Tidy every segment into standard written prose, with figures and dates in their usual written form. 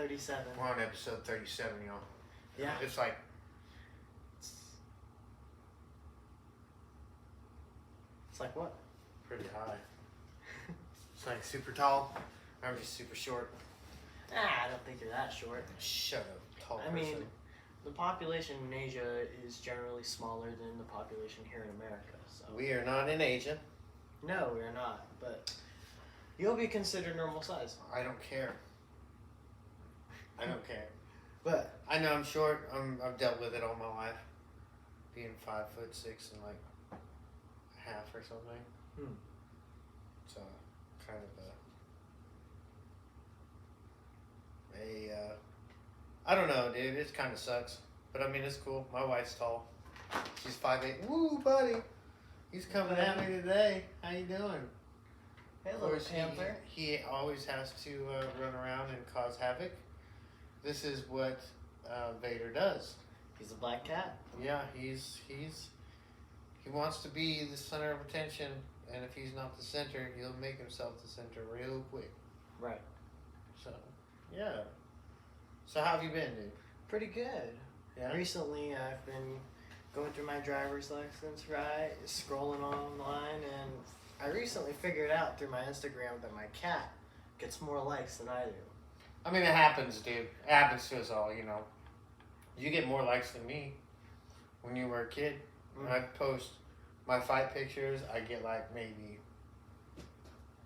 37. We're on episode 37, y'all. Yeah. It's like... It's like what? pretty high. It's like super tall. I'm just super short. I don't think you're that short. Shut up, tall I person. mean, the population in Asia is generally smaller than the population here in America. So We are not in Asia. no, we're not. But you'll be considered normal size. I don't care. I don't care. But I know I'm short. I've dealt with it all my life. Being 5'6" and like a half or something. It's kind of I don't know, dude. It kind of sucks. But I mean, it's cool. My wife's tall. She's 5'8". Woo, buddy. He's coming at me today. How you doing? hey, Of little course, panther. he always has to run around and cause havoc. This is what Vader does. He's a black cat. Yeah, he wants to be the center of attention, and if he's not the center, he'll make himself the center real quick. Right. So, yeah. So how have you been, dude? Pretty good. Yeah. Recently, I've been going through my driver's license, right? Scrolling online, and I recently figured out through my Instagram that my cat gets more likes than I do. I mean, it happens, dude. It happens to us all, you know. You get more likes than me when you were a kid. When I post my fight pictures, I get like maybe,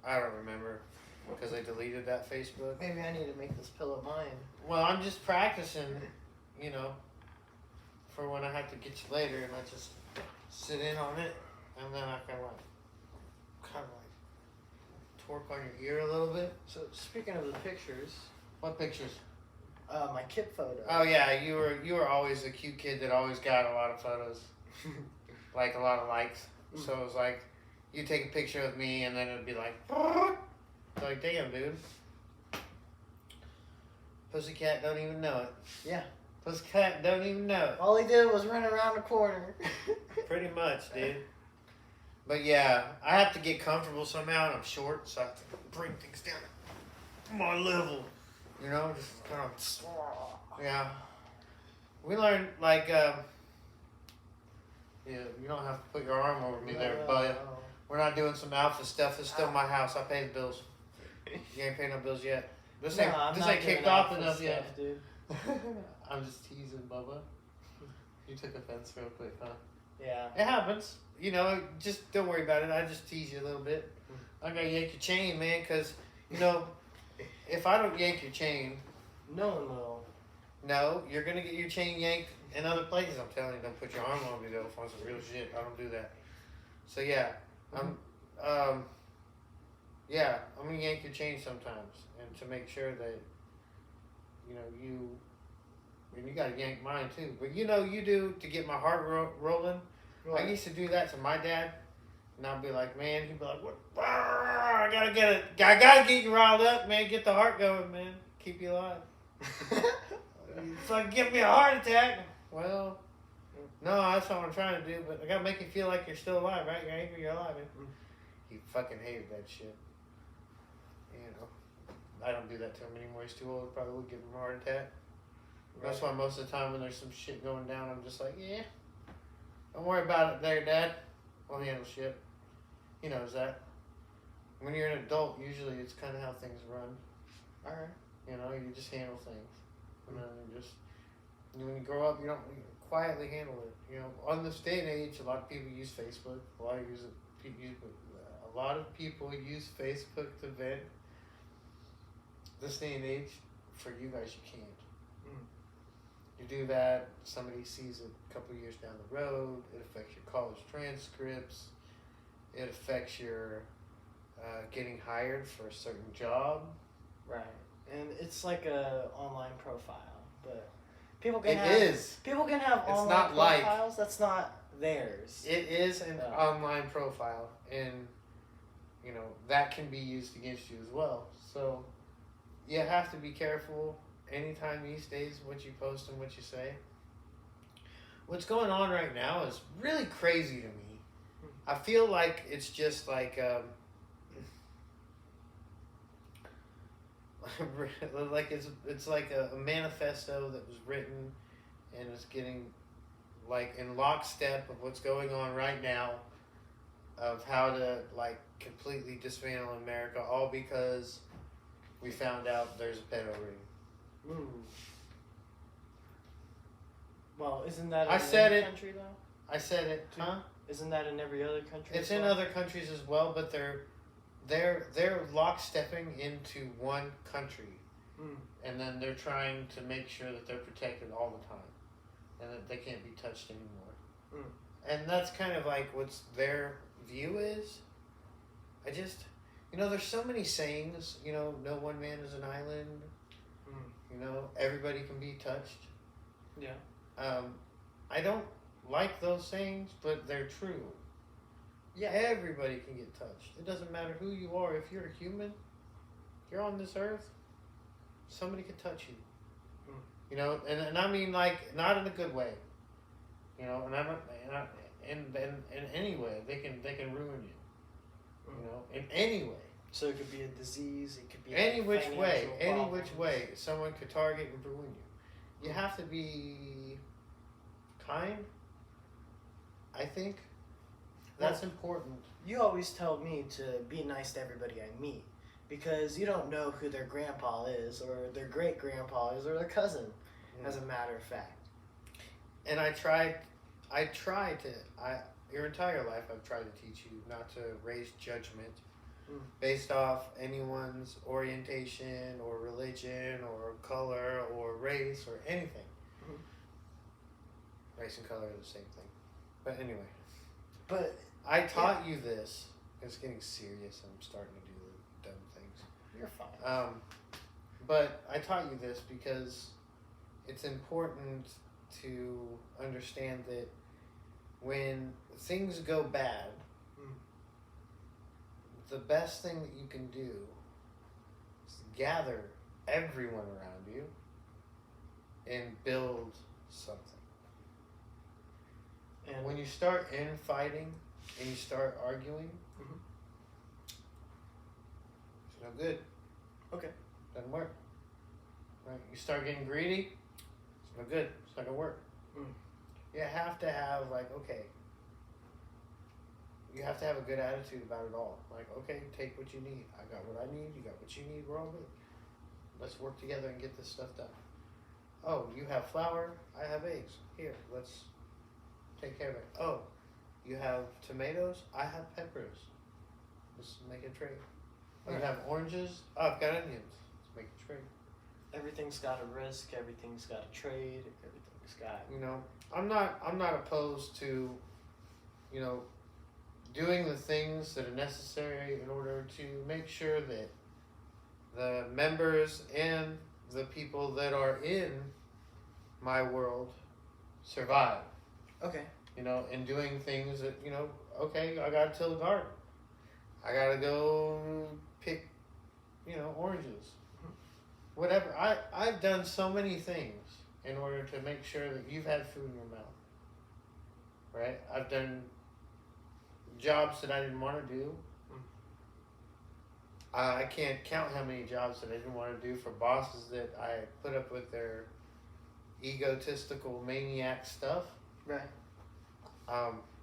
I don't remember, because I deleted that Facebook. Maybe I need to make this pillow mine. Well, I'm just practicing, you know, for when I have to get you later, and I just sit in on it, and then I kind of like torque on your ear a little bit. So speaking of the pictures, What pictures? my kid photo. Oh yeah, you were always a cute kid that always got a lot of photos, like a lot of likes. So it was like, you take a picture of me, and then it'd be like, damn, dude. Pussycat don't even know it. Yeah. Pussycat don't even know it. All he did was run around the corner. Pretty much, dude. But yeah, I have to get comfortable somehow, and I'm short, so I have to bring things down to my level. You know, just kind of, yeah. We learned, like, yeah, you don't have to put your arm over me there, buddy. We're not doing some alpha stuff. It's still my house. I pay the bills. You ain't paying no bills yet. This ain't kicked off enough yet. Dude. I'm just teasing, Bubba. You took offense real quick, huh? Yeah. It happens. You know, just don't worry about it. I just tease you a little bit. I gotta yank your chain, man, because, you know, if I don't yank your chain, No one will. no, you're gonna get your chain yanked in other places. I'm telling you, don't put your arm on me though. On some real shit, I don't do that. So yeah, yeah, I'm gonna yank your chain sometimes, and to make sure that, you know, and you gotta yank mine too. But you know, you do to get my heart rolling. Right. I used to do that to my dad, and I'd be like, man, he'd be like, what? I gotta get you riled up, man. Get the heart going, man. Keep you alive. It's like, give me a heart attack. Well, no, that's what I'm trying to do, but I gotta make you feel like you're still alive, right? You're angry, you're alive. Man. He fucking hated that shit. You know, I don't do that to him anymore. He's too old. Probably would give him a heart attack. That's why most of the time when there's some shit going down, I'm just like, yeah, don't worry about it there, Dad. We'll handle shit. He knows that. When you're an adult, usually it's kind of how things run. Alright. You know, you just handle things. And then when you grow up, you quietly handle it. You know, on this day and age, a lot of people use Facebook. A lot of people use Facebook to vent. This day and age, for you guys, you can't. You do that, somebody sees it a couple years down the road. It affects your college transcripts. It affects your getting hired for a certain job. Right. And it's like a online profile, but people can people can have It's online not like- profiles. That's not theirs. It is an online profile, and you know that can be used against you as well. So you have to be careful anytime these days what you post and what you say. What's going on right now is really crazy to me. I feel like it's just like like it's like a manifesto that was written, and it's getting like in lockstep of what's going on right now, of how to like completely dismantle America, all because we found out there's a pedo ring. Ooh. Well, isn't that I in said every it. country though? I said it, huh? Isn't that in every other country? It's as in well? other countries as well, but they're lockstepping into one country, Mm. and then they're trying to make sure that they're protected all the time, and that they can't be touched anymore. Mm. And that's kind of like what's their view is. I just, there's so many sayings. No one man is an island. Mm. Everybody can be touched. Yeah. I don't like those sayings, but they're true. Yeah. Everybody can get touched. It doesn't matter who you are. If you're a human, you're on this earth, somebody could touch you. And I mean like not in a good way. And in any way they can ruin you. In any way. So it could be a disease. It could be Any like which way. financial Any problems. which way. Someone could target and ruin you. You have to be kind. I think that's important. You always tell me to be nice to everybody I meet because you don't know who their grandpa is or their great grandpa is or their cousin, as a matter of fact. And your entire life I've tried to teach you not to raise judgment based off anyone's orientation or religion or color or race or anything. Race and color are the same thing. But anyway. But I taught you this. It's getting serious. I'm starting to do the dumb things. you're fine. But I taught you this because it's important to understand that when things go bad, the best thing that you can do is gather everyone around you and build something. And when you start infighting and you start arguing, it's no good. Okay. Doesn't work. Right? You start getting greedy, it's no good. It's not gonna work. You have to have you have to have a good attitude about it all. Like, okay, take what you need. I got what I need. You got what you need. We're all good. Let's work together and get this stuff done. Oh, you have flour. I have eggs. Here, let's take care of it. Oh, you have tomatoes. I have peppers. Let's make a trade. Oh, you have oranges. Oh, I've got onions. Let's make a trade. Everything's got a risk. Everything's got a trade. Everything's got. I'm not opposed to, doing the things that are necessary in order to make sure that the members and the people that are in my world survive. Okay. And doing things that, okay, I gotta till the garden. I gotta go pick, oranges. Whatever. I've done so many things in order to make sure that you've had food in your mouth. Right? I've done jobs that I didn't want to do. I can't count how many jobs that I didn't want to do for bosses that I put up with their egotistical maniac stuff. Right.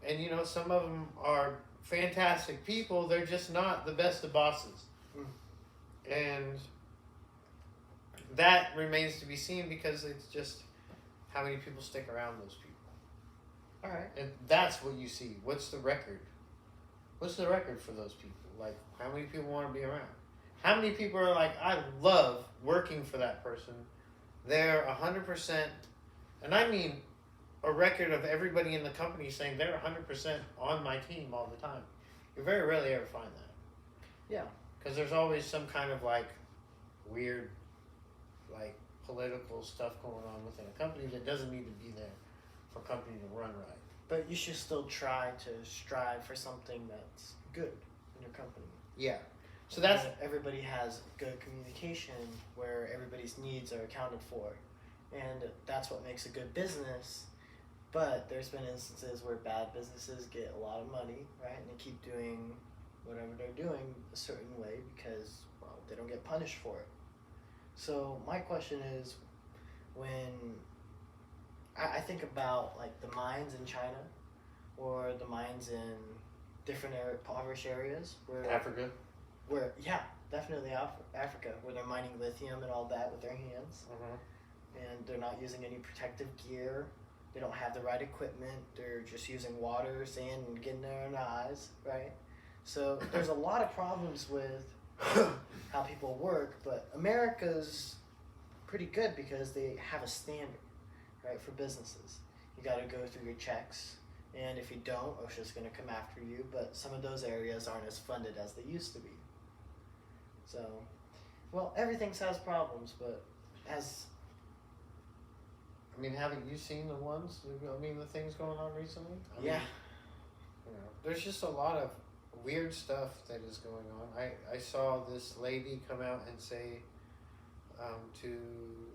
And some of them are fantastic people. They're just not the best of bosses. And that remains to be seen because it's just how many people stick around those people. All right. And that's what you see. What's the record? What's the record for those people? Like, how many people want to be around? How many people are like, I love working for that person. They're 100%, and I mean a record of everybody in the company saying they're 100% on my team all the time. You very rarely ever find that. Yeah. Because there's always some kind of weird, political stuff going on within a company that doesn't need to be there for a company to run right. But you should still try to strive for something that's good in your company. Yeah. So that's... everybody has good communication where everybody's needs are accounted for. And that's what makes a good business. But there's been instances where bad businesses get a lot of money, right? And they keep doing whatever they're doing a certain way because, well, they don't get punished for it. So my question is, when I think about like the mines in China or the mines in different impoverished areas Africa. where yeah, definitely Africa, where they're mining lithium and all that with their hands, and they're not using any protective gear. They don't have the right equipment. They're just using water, sand, and getting there in the eyes, right? So there's a lot of problems with how people work, but America's pretty good because they have a standard, right, for businesses. You got to go through your checks, and if you don't, OSHA's going to come after you. But some of those areas aren't as funded as they used to be. So, well, everything has problems, but as I mean, haven't you seen the ones? I mean, the things going on recently. I yeah, mean, there's just a lot of weird stuff that is going on. I saw this lady come out and say to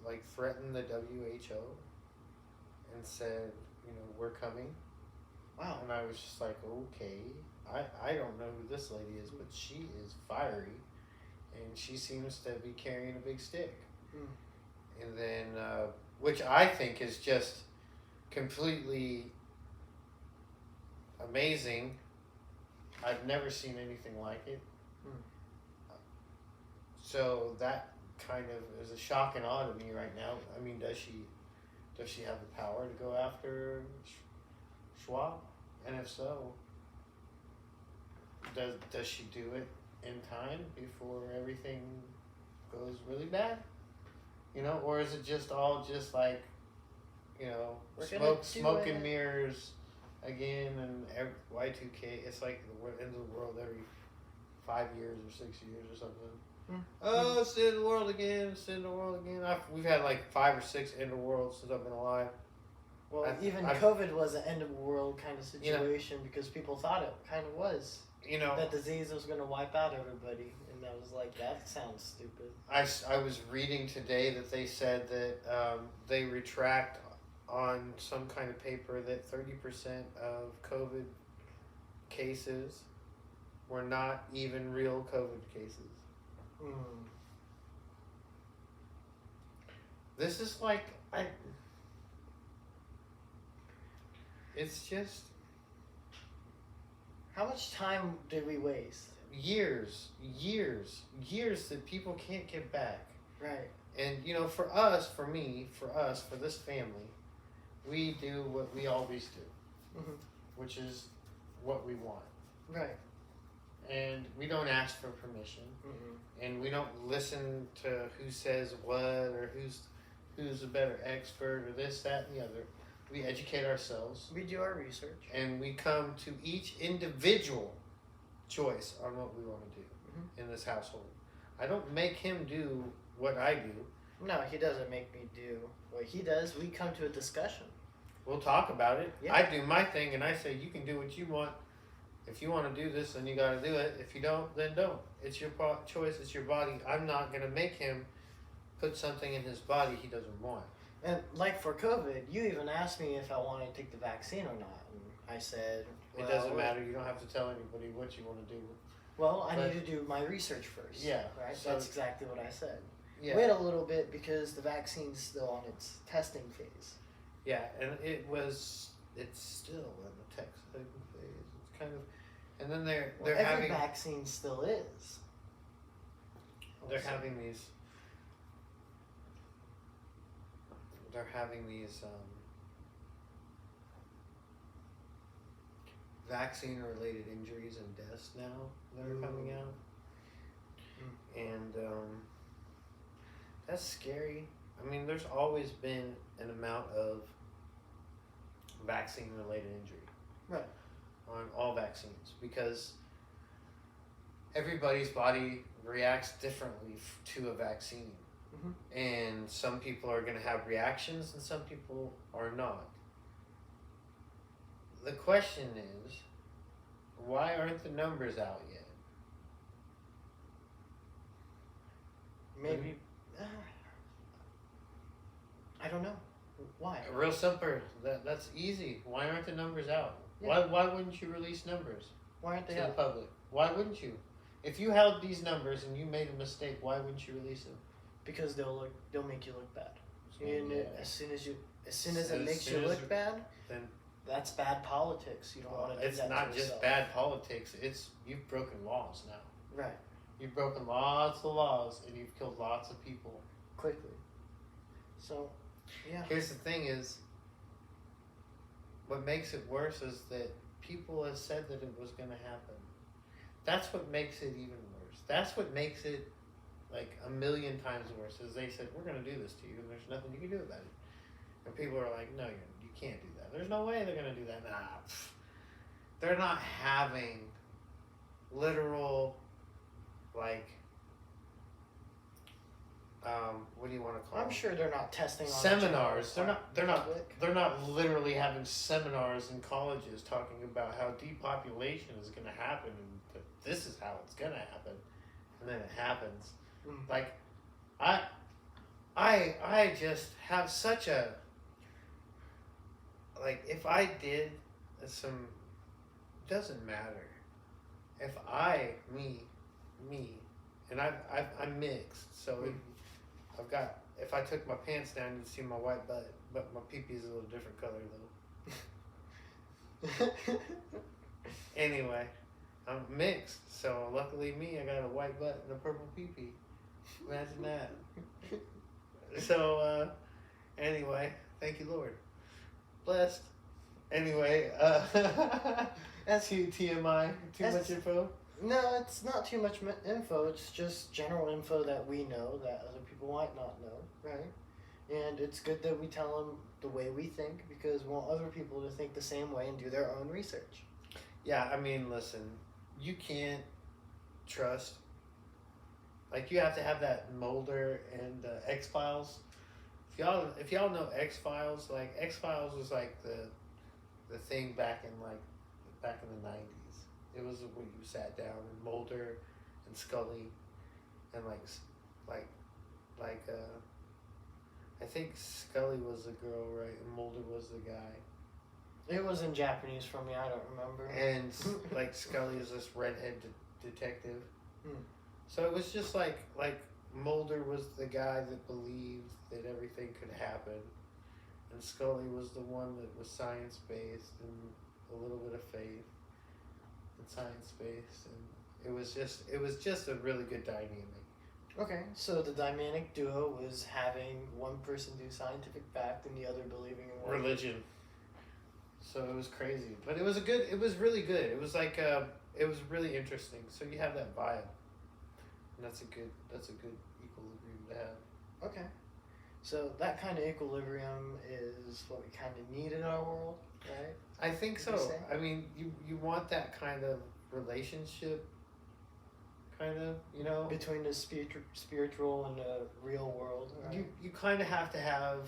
like threaten the WHO and said, we're coming. wow, And I was just like, okay. I don't know who this lady is, but she is fiery, and she seems to be carrying a big stick. Mm. And then, which I think is just completely amazing. I've never seen anything like it. Mm. So that kind of is a shock and awe to me right now. I mean, does she have the power to go after Schwab? And if so, does she do it in time before everything goes really bad? Or is it just all just like, We're gonna do smoke and it. mirrors again, and Y2K? It's like the end of the world every 5 years or 6 years or something. Hmm. Oh, it's the end of the world again. It's the end of the world again. We've had like 5 or 6 end of worlds since I've been alive. Well, even I've- COVID was an end of the world kind of situation because people thought it kind of was. That disease was going to wipe out everybody, and I was like, that sounds stupid. I was reading today that they said that they retract on some kind of paper that 30% of COVID cases were not even real COVID cases. Mm. This is like it's just How much time did we waste? years that people can't get back. Right. And for us, for me, for this family, we do what we always do, Mhm. which is what we want. Right. And we don't ask for permission, Mm-hmm. and we don't listen to who says what or who's a better expert or this, that, and the other. We educate ourselves, We do our research. and we come to each individual choice on what we want to do in this household. I don't make him do what I do. No, he doesn't make me do what he does. We come to a discussion. We'll talk about it. Yeah. I do my thing, and I say you can do what you want. If you want to do this, then you got to do it. If you don't, then don't. It's your choice. It's your body. I'm not gonna make him put something in his body he doesn't want. And like for COVID, you even asked me if I wanted to take the vaccine or not, and I said, It doesn't matter. You don't have to tell anybody what you want to do. Well, I But- need to do my research first. Yeah, Right. so- That's exactly what I said. Yeah. Wait a little bit because the vaccine's still on its testing phase. Yeah, and it's still in the testing phase. It's kind of, and then they're Well, every having vaccine still is. they're Also. having these vaccine related injuries and deaths now that are coming out, and that's scary. I mean, there's always been an amount of vaccine related injury, Right. on all vaccines, because everybody's body reacts differently to a vaccine. Mhm. And some people are going to have reactions and some people are not. The question is, why aren't the numbers out yet? Maybe. I don't know. Why? Real simple. That's easy. Why aren't the numbers out? Yeah. Why wouldn't you release numbers Why aren't to they the out? public? Why wouldn't you? If you held these numbers and you made a mistake, why wouldn't you release them? because they'll make you look bad. And Yeah. as soon as it As makes soon you as look you- bad, then that's bad politics. You don't want to do it's that not to just yourself. bad politics. It's you've broken laws now. Right. You've broken lots of laws and you've killed lots of people. Quickly. So, yeah. Here's the thing: is what makes it worse is that people have said that it was going to happen. That's what makes it even worse. That's what makes it like a million times worse. Is they said we're going to do this to you, and there's nothing you can do about it. And people are like, no, you can't do that. There's no way they're going to do that. Nah, they're not having literal, like, what do you want to call I'm them? sure they're not testing on Seminars. the general public. They're not literally having seminars in colleges talking about how depopulation is going to happen and that this is how it's going to happen, and then it happens. Mm. Like, I just have such a, like, if I did some, doesn't matter. If me, and I'm mixed, so I've got, if I took my pants down, you'd see my white butt, but my pee-pee is a little different color though. Anyway, I'm mixed, so luckily me, I got a white butt and a purple pee-pee. Imagine that. So, anyway, thank you, Lord. Blessed. Anyway, that's you, TMI. Too much info? No, it's not too much info. It's just general info that we know that other people might not know, right? And it's good that we tell them the way we think because we want other people to think the same way and do their own research. Yeah, I mean, listen, you can't trust. Like, you have to have that Mulder and X-Files. If y'all know X-Files, like, X-Files was like the thing back in the 90s. It was when you sat down and Mulder and Scully and I think Scully was the girl, right? And Mulder was the guy. It was in Japanese for me. I don't remember. And like Scully is this redhead detective. Hmm. So it was just like Mulder was the guy that believed that everything could happen, and Scully was the one that was science based and a little bit of faith and science based, and it was just a really good dynamic. Okay, so the dynamic duo was having one person do scientific fact and the other believing in one. Religion. So it was crazy, but it was really good. It was like it was really interesting. So you have that vibe, and that's a good equilibrium to have. Okay, so that kind of equilibrium is what we kind of need in our world, right? I think Would you so. say? I mean, you want that kind of relationship, kind of, you know. Between the spiritual and the real world, right? You kind of have to have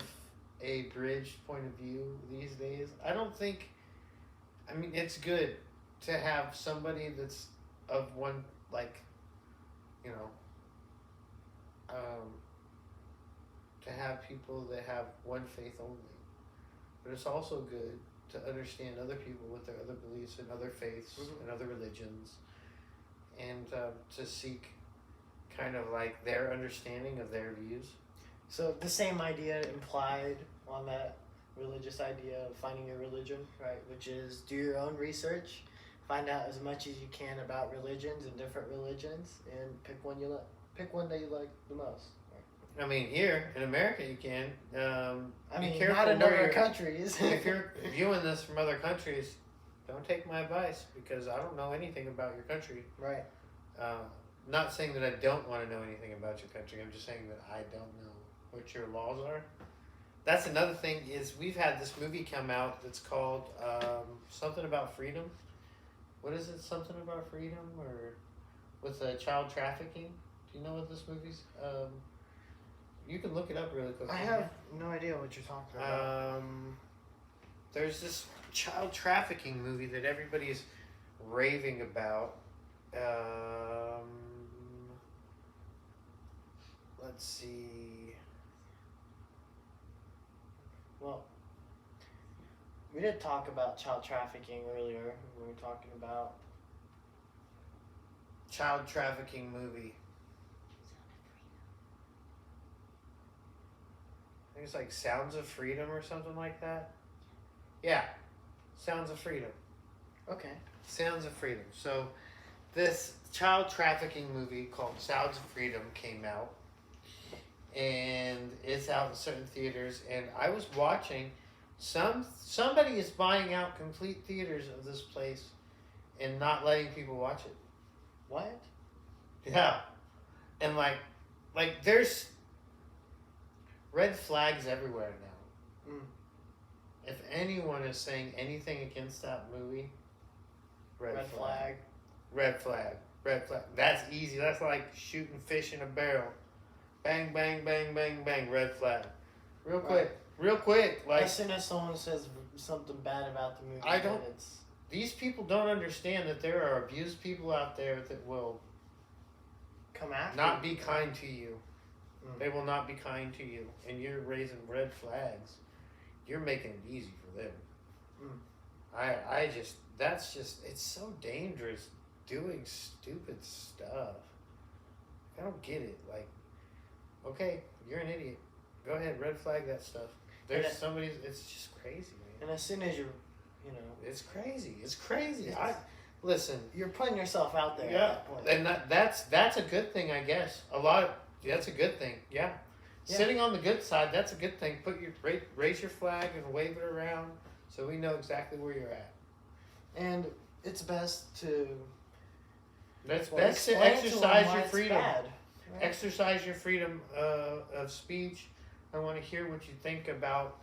a bridge point of view these days. I don't think. I mean, it's good to have somebody that's of one, like, you know. To have people that have one faith only, but it's also good to understand other people with their other beliefs and other faiths and other religions, and to seek kind of like their understanding of their views. So the same idea implied on that religious idea of finding your religion, right? Which is do your own research, find out as much as you can about religions and different religions, and pick one that you like the most. I mean, here in America, you can. I be mean, careful not in where other you're- countries. If you're viewing this from other countries, don't take my advice because I don't know anything about your country. Right. Not saying that I don't want to know anything about your country. I'm just saying that I don't know what your laws are. That's another thing is we've had this movie come out that's called something about freedom. What is it? Something about freedom or with child trafficking? Do you know what this movie's? You can look it up really quick. I have no idea what you're talking about. There's this child trafficking movie that everybody's raving about. Let's see. Well, we did talk about child trafficking earlier. We were talking about Child trafficking movie. think it's like Sounds of Freedom or something like that. Yeah, Sounds of Freedom. Okay. Sounds of Freedom. So, this child trafficking movie called Sounds of Freedom came out, and it's out in certain theaters. And I was watching, somebody is buying out complete theaters of this place, and not letting people watch it. What? Yeah, and like there's red flags everywhere now. Mm. If anyone is saying anything against that movie, red flag. Red flag. Red flag. That's easy. That's like shooting fish in a barrel. Bang, bang, bang, bang, bang. Red flag. Real quick. Real quick. Like, as soon as someone says something bad about the movie, I don't- then it's these people don't understand that there are abused people out there that will come after not you. be kind to you. Mm. They will not be kind to you. And you're raising red flags. You're making it easy for them. Mm. That's just, it's so dangerous doing stupid stuff. I don't get it. Like, okay, you're an idiot. Go ahead, red flag that stuff. There's And somebody, it's just crazy, man. And as soon as you're, It's crazy. It's crazy. Yes. Listen. you're putting yourself out there Yeah, at that point. and that's a good thing, I guess. That's a good thing. Yeah. Yeah. Sitting on the good side, that's a good thing. Raise your flag and wave it around so we know exactly where you're at. And it's best to That's well, best to explain them exercise why your it's freedom. bad, right? Exercise your freedom of speech. I want to hear what you think about,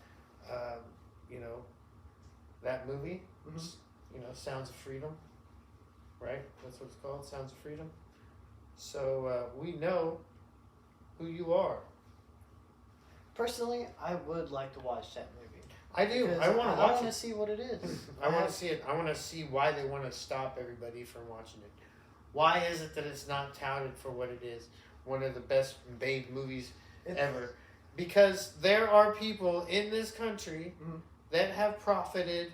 that movie. Mhm. Sounds of Freedom. Right? That's what it's called, Sounds of Freedom. So we know who you are. Personally, I would like to watch that movie. I do. Because I want to I watch want to it. see what it is. I want to see it. I want to see why they want to stop everybody from watching it. Why is it that it's not touted for what it is? One of the best made movies ever. Because there are people in this country Mhm. that have profited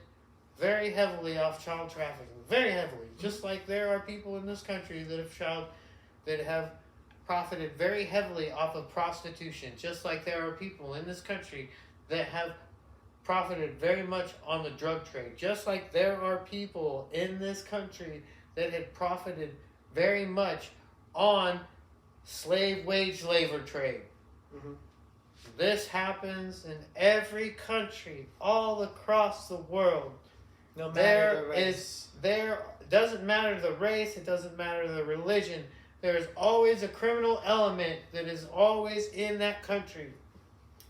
very heavily off child trafficking. Very heavily. Just like there are people in this country that have profited very heavily off of prostitution. Just like there are people in this country that have profited very much on the drug trade. Just like there are people in this country that had profited very much on slave wage labor trade. Mhm. This happens in every country all across the world. No matter the There race. is doesn't matter the race, it doesn't matter the religion. There is always a criminal element that is always in that country.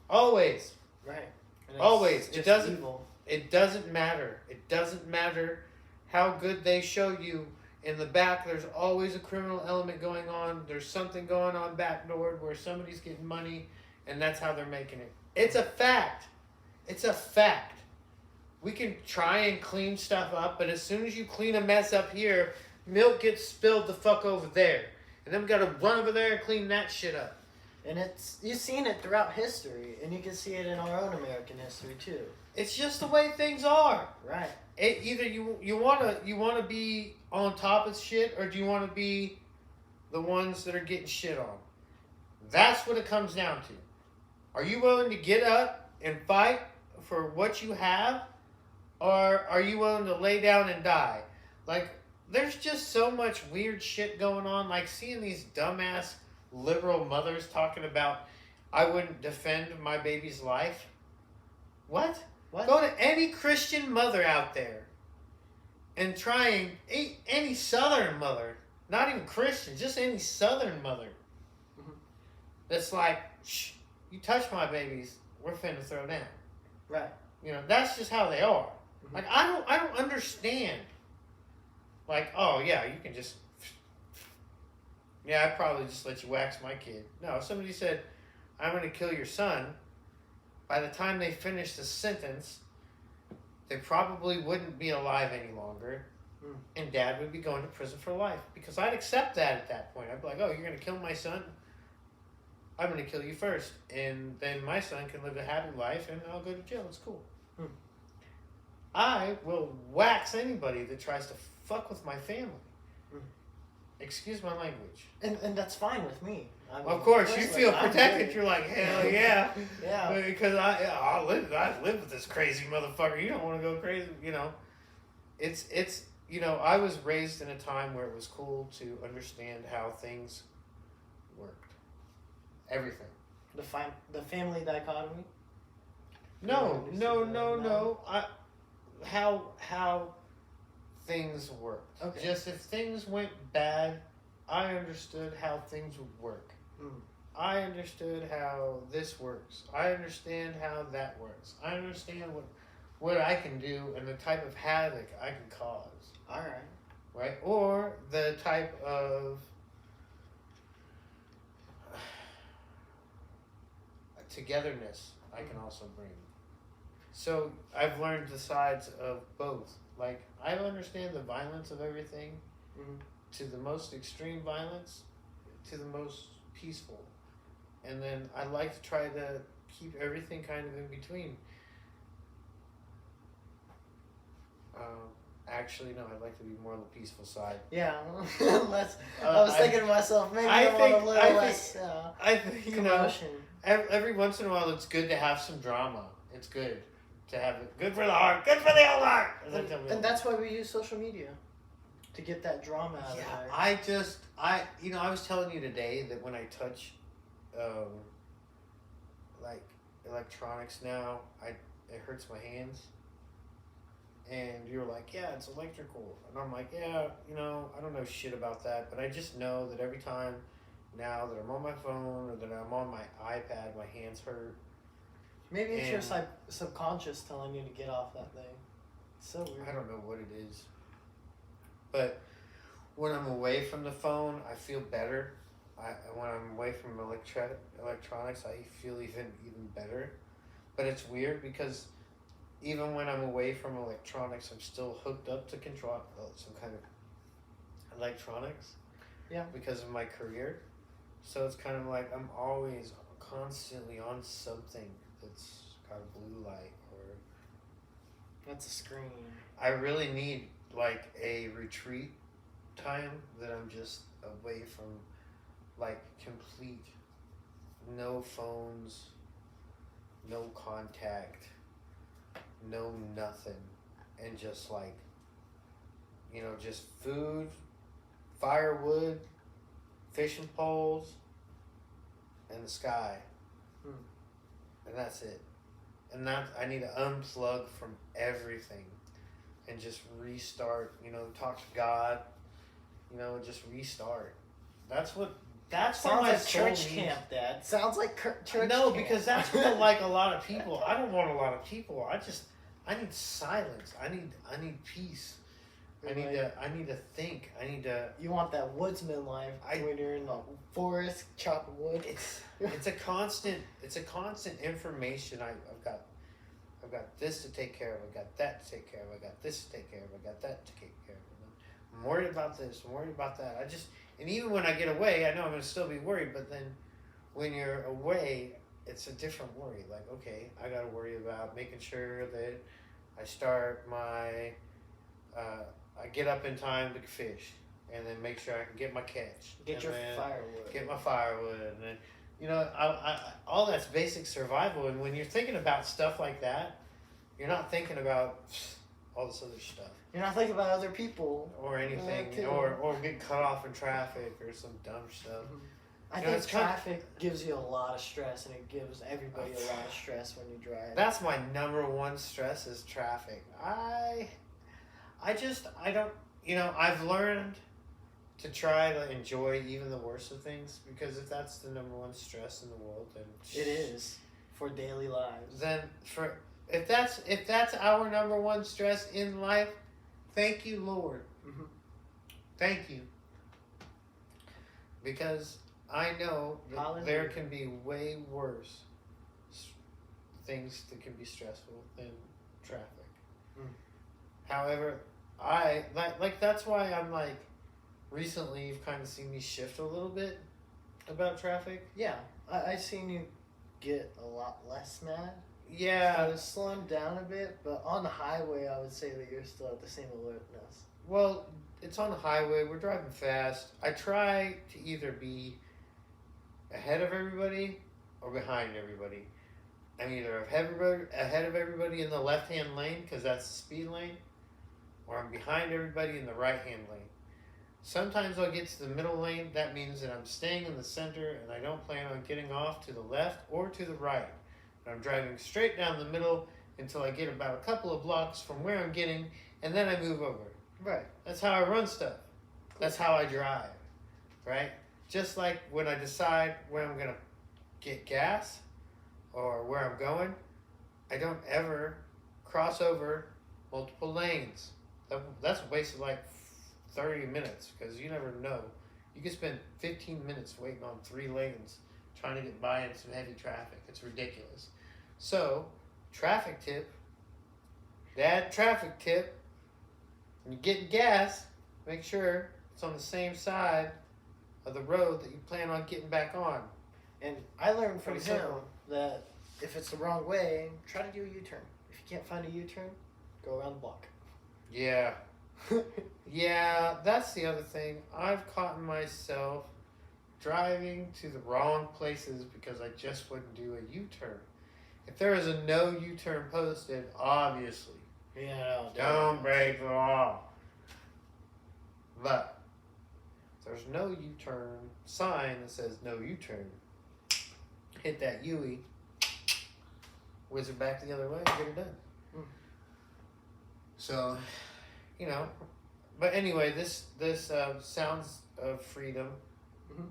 Always. Right. And it's Always. It just doesn't- evil. It doesn't matter. It doesn't matter how good they show you. In the back, there's always a criminal element going on. There's something going on backdoor where somebody's getting money, and that's how they're making it. It's a fact. It's a fact. We can try and clean stuff up, but as soon as you clean a mess up here, milk gets spilled the fuck over there. And then we gotta run over there and clean that shit up. And you've seen it throughout history, and you can see it in our own American history too. It's just the way things are. Right. Either you wanna be on top of shit, or do you wanna be the ones that are getting shit on? That's what it comes down to. Are you willing to get up and fight for what you have, or are you willing to lay down and die? Like, there's just so much weird shit going on. Like seeing these dumbass liberal mothers talking about, I wouldn't defend my baby's life. What? What? Go to any Christian mother out there and any Southern mother, not even Christian, just any Southern mother Mhm. that's like, shh, you touch my babies, we're finna throw down. Right. That's just how they are. Mhm. Like, I don't understand. Like, oh yeah, you can just, yeah, I'd probably just let you wax my kid. No, if somebody said, I'm gonna kill your son, by the time they finish the sentence, they probably wouldn't be alive any longer, Mm. and dad would be going to prison for life. Because I'd accept that at that point. I'd be like, oh, you're gonna kill my son? I'm gonna kill you first, and then my son can live a happy life, and I'll go to jail. It's cool. Hmm. I will wax anybody that tries to fuck with my family. Hmm. Excuse my language. And that's fine with me. I mean, Of course, you personally, feel I'm protected. good. You're like, hell yeah. Yeah. Because I live with this crazy motherfucker. You don't want to go crazy, you know. It's you know, I was raised in a time where it was cool to understand how things worked. Everything. The family dichotomy. No, You no, understand no, that no. How things worked. Okay. Just if things went bad, I understood how things would work. Mm. I understood how this works. I understand how that works. I understand what I can do and the type of havoc I can cause. All right. Right? Or the type of togetherness I can also bring. So I've learned the sides of both. Like, I understand the violence of everything, to the most extreme violence to the most peaceful. And then I like to try to keep everything kind of in between. Actually, no, I'd like to be more on the peaceful side. Yeah. Let's. I was thinking to myself, maybe I want a little less I think, you know, commotion. every once in a while, it's good to have some drama. It's good to have it. Good for the heart. Good for the old heart. And that's why we use social media. To get that drama out of there. I was telling you today that when I touch, like, electronics now, it hurts my hands. And you're like, yeah, it's electrical. And I'm like, yeah, you know, I don't know shit about that. But I just know that every time now that I'm on my phone or that I'm on my iPad, my hands hurt. Maybe it's your subconscious telling you to get off that thing. It's so weird. I don't know what it is. But when I'm away from the phone, I feel better. When I'm away from electronics, I feel even better. But it's weird because even when I'm away from electronics, I'm still hooked up to control some kind of electronics. Yeah. Because of my career. So it's kind of like I'm always constantly on something that's got a blue light or... That's a screen. I really need like a retreat time that I'm just away from, like, complete no phones, no contact, no nothing, and just like, you know, just food, firewood, fishing poles, and the sky. And that's it. And that I need to unplug from everything and just restart, you know, talk to God, you know, just restart. That's what Sounds my like soul church needs. camp, Dad. Sounds like church No, camp. because that's what like a lot of people. I don't want a lot of people. I need silence. I need peace. I need to think. I need to. You want that woodsman life when you're in the forest chopping wood. It's a constant information. I've got this to take care of. I got that to take care of. I got this to take care of. I got that to take care of. I'm worried about this. I'm worried about that. And even when I get away, I know I'm gonna still be worried. But then, when you're away, it's a different worry. Like, okay, I gotta worry about making sure that I start my. I get up in time to fish, and then make sure I can get my catch. Get your firewood. Get my firewood, and then, you know, I all that's basic survival. And when you're thinking about stuff like that, you're not thinking about all this other stuff. You're not thinking about other people. Or anything, or getting cut off in traffic or some dumb stuff. I think traffic gives you a lot of stress, and it gives everybody a lot of stress when you drive. That's my number one stress is traffic. I don't, you know, I've learned to try to enjoy even the worst of things, because if that's the number one stress in the world, then it is for daily lives. Then if that's our number one stress in life, thank you, Lord. Mm-hmm. Thank you, because I know that there can be way worse things that can be stressful than traffic. However, I like that's why I'm like, recently you've kind of seen me shift a little bit about traffic. Yeah, I've seen you get a lot less mad. Yeah. I was slowing down a bit, but on the highway I would say that you're still at the same alertness. Well, it's on the highway, we're driving fast. I try to either be ahead of everybody or behind everybody. I'm either ahead of everybody in the left-hand lane because that's the speed lane, or I'm behind everybody in the right-hand lane. Sometimes I'll get to the middle lane. That means that I'm staying in the center and I don't plan on getting off to the left or to the right. But I'm driving straight down the middle until I get about a couple of blocks from where I'm getting, and then I move over. Right. That's how I run stuff. That's how I drive, right? Just like when I decide where I'm going to get gas or where I'm going, I don't ever cross over multiple lanes. That's a waste of like 30 minutes because you never know. You can spend 15 minutes waiting on 3 lanes trying to get by in some heavy traffic. It's ridiculous. So, traffic tip, dad traffic tip, when you're getting gas, make sure it's on the same side of the road that you plan on getting back on. And I learned from Pretty him simple. that if it's the wrong way, try to do a U-turn. If you can't find a U-turn, go around the block. Yeah. Yeah, that's the other thing. I've caught myself driving to the wrong places because I just wouldn't do a U-turn. If there is a no U-turn posted, obviously, Yeah, don't break the law. But if there's no U-turn sign that says no U-turn, hit that UE, whiz it back the other way, and get it done. Mm. So, you know, but anyway, this Sounds of Freedom. Mhm.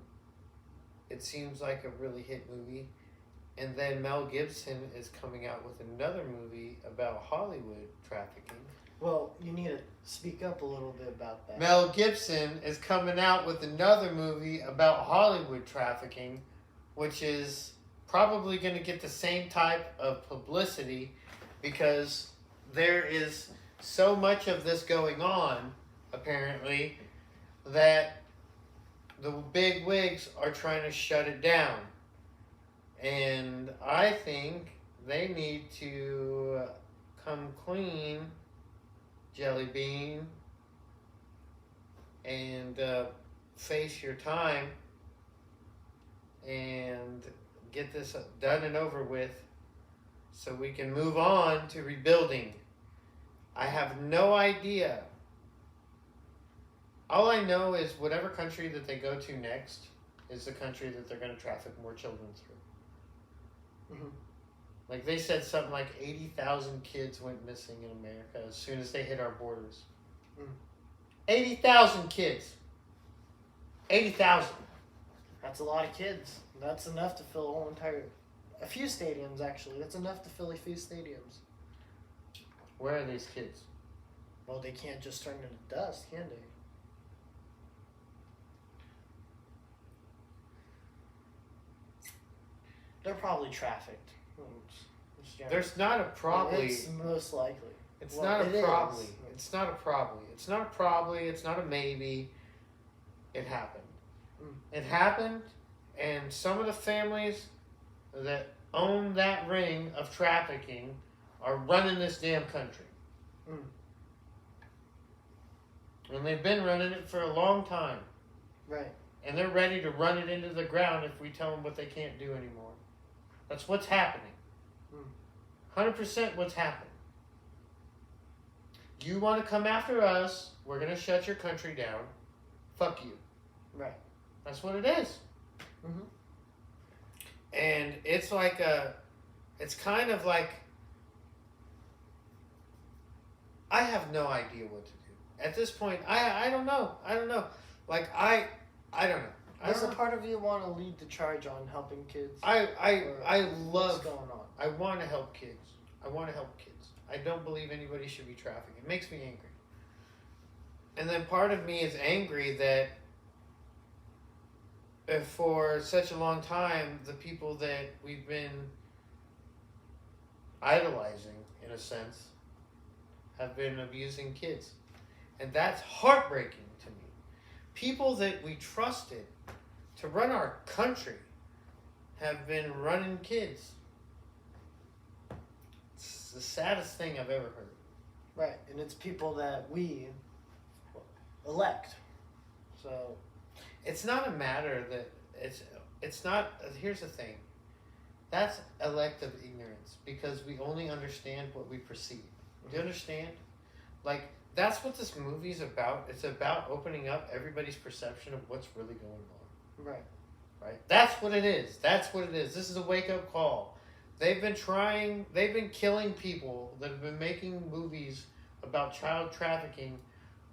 It seems like a really hit movie. And then Mel Gibson is coming out with another movie about Hollywood trafficking. Well, you need to speak up a little bit about that. Mel Gibson is coming out with another movie about Hollywood trafficking, which is probably going to get the same type of publicity because there is so much of this going on, apparently, that the big wigs are trying to shut it down. And I think they need to come clean, Jelly Bean, and face your time and get this done and over with so we can move on to rebuilding. I have no idea. All I know is whatever country that they go to next is the country that they're going to traffic more children through. Mm-hmm. Like they said something like 80,000 kids went missing in America as soon as they hit our borders. 80,000 kids. 80,000. That's a lot of kids. That's enough to fill a whole a few stadiums actually. That's enough to fill a few stadiums. Where are these kids? Well, they can't just turn into dust, can they? They're probably trafficked. There's not a probably. It's most likely. It's Well, not a it probably. is. It's not a probably. It's not a probably. It's not a maybe. It happened. It happened, and some of the families that own that ring of trafficking are running this damn country. Mm. And they've been running it for a long time. Right. And they're ready to run it into the ground if we tell them what they can't do anymore. That's what's happening. 100% what's happening. You want to come after us, we're going to shut your country down. Fuck you. Right. That's what it is. Mm-hmm. And it's like it's kind of like, I have no idea what to do. At this point, I don't know. I don't know. Like, I don't know. Does a part of you want to lead the charge on helping kids? I What's love, going on? I want to help kids. I want to help kids. I don't believe anybody should be trafficked. It makes me angry. And then part of me is angry that for such a long time, the people that we've been idolizing, in a sense, have been abusing kids. And that's heartbreaking to me. People that we trusted to run our country have been running kids. It's the saddest thing I've ever heard. Right, and it's people that we elect. So It's not a matter that it's it's not. Here's the thing. That's elective ignorance because we only understand what we perceive. Do you understand? Like, that's what this movie's about. It's about opening up everybody's perception of what's really going on. Right. Right? That's what it is. That's what it is. This is a wake-up call. They've been killing people that have been making movies about child trafficking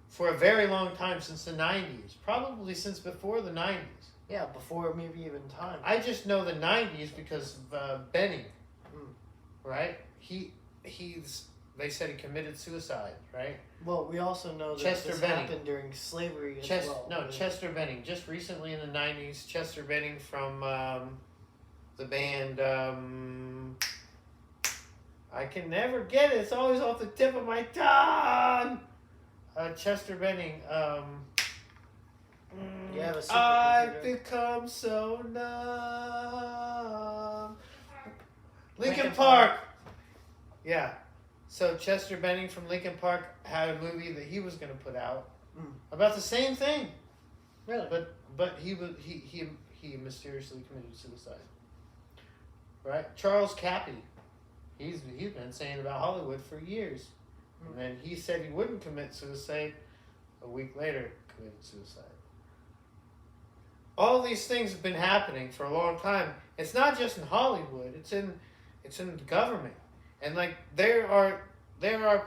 for a very long time, since the 90s. Probably since before the 90s. Yeah, before maybe even time. I just know the 90s because of Benny. Right? They said he committed suicide, right? Well, we also know that Chester this Benning. happened during slavery as well. No, Chester Benning. Just recently in the 90s, Chester Benning from the band, I can never get it. It's always off the tip of my tongue. Chester Benning. You have a I've supercomputer. become so numb. Linkin Linkin Park. Park. Yeah. So Chester Benning from Linkin Park had a movie that he was going to put out about the same thing. Really? But he mysteriously committed suicide. Right? Charles Cappy. He's been saying about Hollywood for years. And then he said he wouldn't commit suicide. A week later, committed suicide. All these things have been happening for a long time. It's not just in Hollywood. It's in the government. And like there are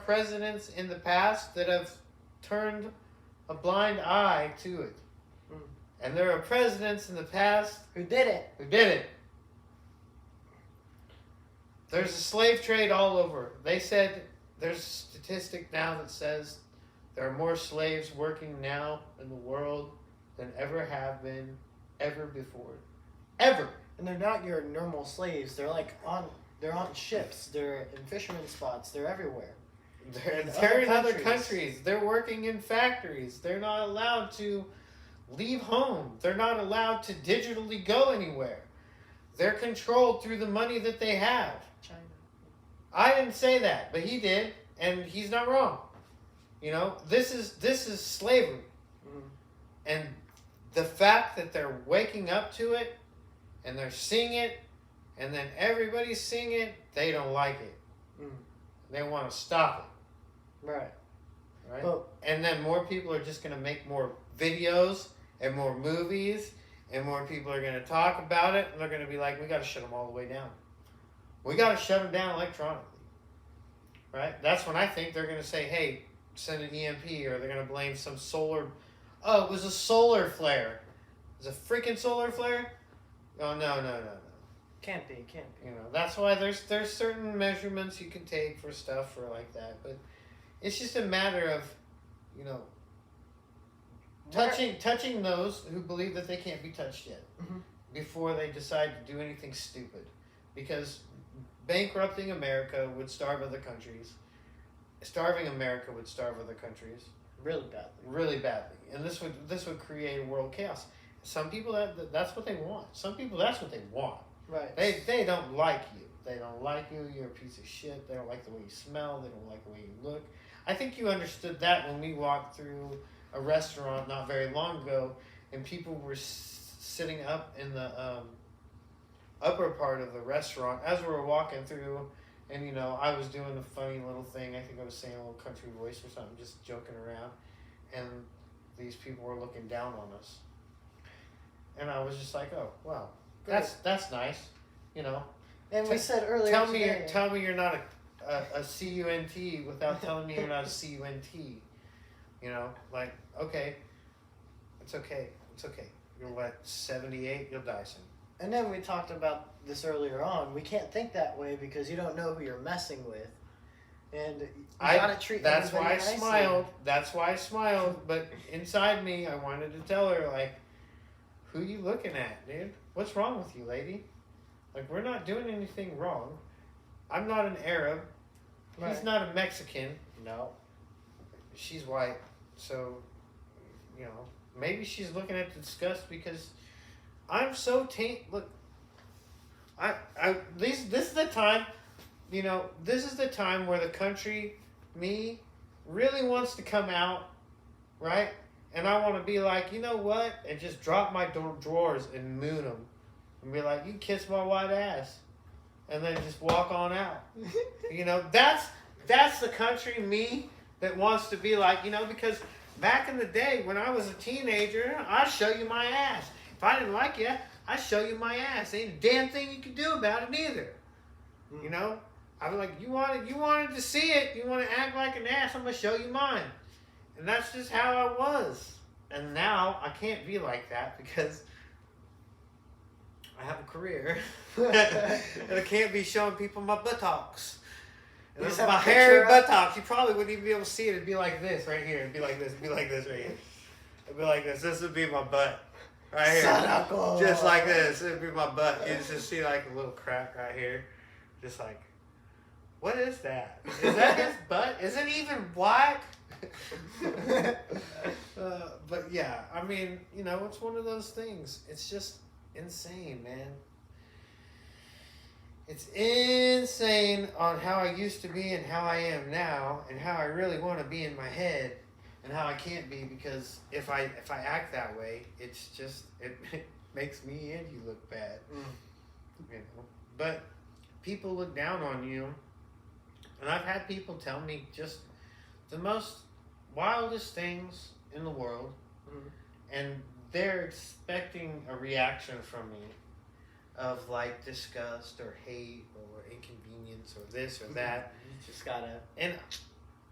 presidents in the past that have turned a blind eye to it. And there are presidents in the past Who did it? There's a slave trade all over. They said there's a statistic now that says there are more slaves working now in the world than ever have been ever before. Ever. And they're not your normal slaves. They're on ships. They're in fishermen spots. They're everywhere. They're in other countries. They're working in factories. They're not allowed to leave home. They're not allowed to digitally go anywhere. They're controlled through the money that they have. China. I didn't say that, but he did, and he's not wrong. You know, this is slavery. And the fact that they're waking up to it and they're seeing it and then everybody's seeing it, they don't like it. They want to stop it. Right. Well, and then more people are just going to make more videos and more movies, and more people are going to talk about it, and they're going to be like, we got to shut them all the way down. We got to shut them down electronically. Right? That's when I think they're going to say, hey, send an EMP, or they're going to blame some solar. Oh, it was a solar flare. It was a freaking solar flare? Oh, no. Can't be. You know, that's why there's certain measurements you can take for stuff for like that, but it's just a matter of, you know, touching those who believe that they can't be touched yet before they decide to do anything stupid, because bankrupting America would starve other countries. Starving America would starve other countries really badly, and this would create a world chaos. Some people that's what they want. Some people that's what they want. Right. They don't like you. They don't like you. You're a piece of shit. They don't like the way you smell. They don't like the way you look. I think you understood that when we walked through a restaurant not very long ago, and people were sitting up in the upper part of the restaurant as we were walking through, and you know, I was doing a funny little thing. I think I was saying a little country voice or something, just joking around, and these people were looking down on us, and I was just like, oh wow, that's nice, you know. And we said earlier, tell me you're not a CUNT without telling me you're not a CUNT. You know, like, okay, it's okay. You're what, 78? You'll die soon. And then we talked about this earlier on. We can't think that way because you don't know who you're messing with, and you gotta treat. That's why I nicely. smiled. That's why I smiled. But inside me, I wanted to tell her, like, who you looking at, dude? What's wrong with you, lady? Like, we're not doing anything wrong. I'm not an Arab. Right. He's not a Mexican. No. She's white. So, you know, maybe she's looking at disgust because I'm so Look, this is the time, you know, this is the time where the country, me, really wants to come out, right? And I want to be like, you know what? And just drop my drawers and moon them and be like, "You kiss my white ass," and then just walk on out. You know, that's the country me that wants to be like, you know, because back in the day when I was a teenager, I'd show you my ass. If I didn't like you, I'd show you my ass. Ain't a damn thing you could do about it either. You know? I was like, you wanted to see it, you want to act like an ass, I'm gonna show you mine. And that's just how I was. And now I can't be like that because I have a career. And I can't be showing people my buttocks. And this is my hairy buttocks. You probably wouldn't even be able to see it. It'd be like this right here. It'd be like this. It'd be like this right here. It'd be like this. This would be my butt. Right here. Just like this. It'd be my butt. You just see like a little crack right here. Just like, what is that? Is that his butt? Is it even black? But yeah, I mean, you know, it's one of those things. It's just insane, man. It's insane on how I used to be and how I am now, and how I really want to be in my head, and how I can't be because if I act that way, it's just it makes me and you look bad. You know, but people look down on you, and I've had people tell me just the most wildest things in the world, and they're expecting a reaction from me of like disgust or hate or inconvenience or this or that. You just gotta. And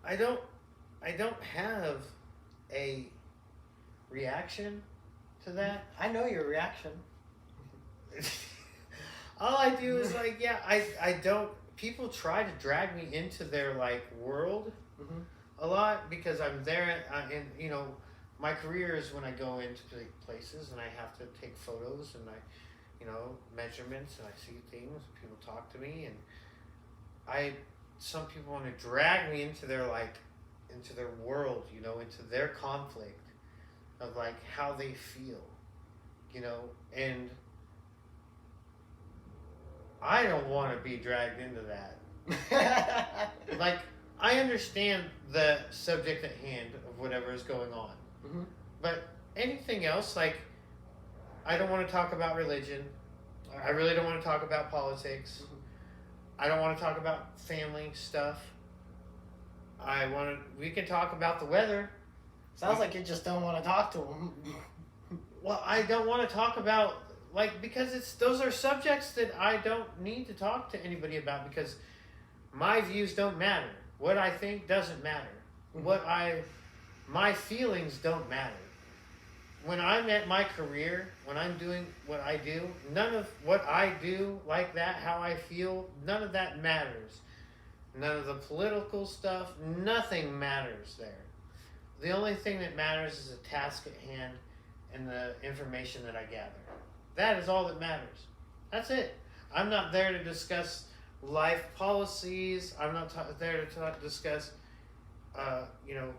I don't have a reaction to that. I know your reaction. All I do is like, yeah, I don't. People try to drag me into their like world a lot because I'm there, and you know, my career is when I go into places and I have to take photos and you know, measurements, and I see things. People talk to me, and some people want to drag me into their world, you know, into their conflict of like how they feel, you know, and I don't want to be dragged into that. Like, I understand the subject at hand of whatever is going on, but anything else, like, I don't want to talk about religion. I really don't want to talk about politics. I don't want to talk about family stuff. We can talk about the weather. Sounds like you just don't want to talk to them. Well, I don't want to talk about, like, because those are subjects that I don't need to talk to anybody about because my views don't matter. What I think doesn't matter. My feelings don't matter. When I'm at my career, when I'm doing what I do, none of what I do like that, how I feel, none of that matters. None of the political stuff, nothing matters there. The only thing that matters is the task at hand and the information that I gather. That is all that matters. That's it. I'm not there to discuss life policies. I'm not there to discuss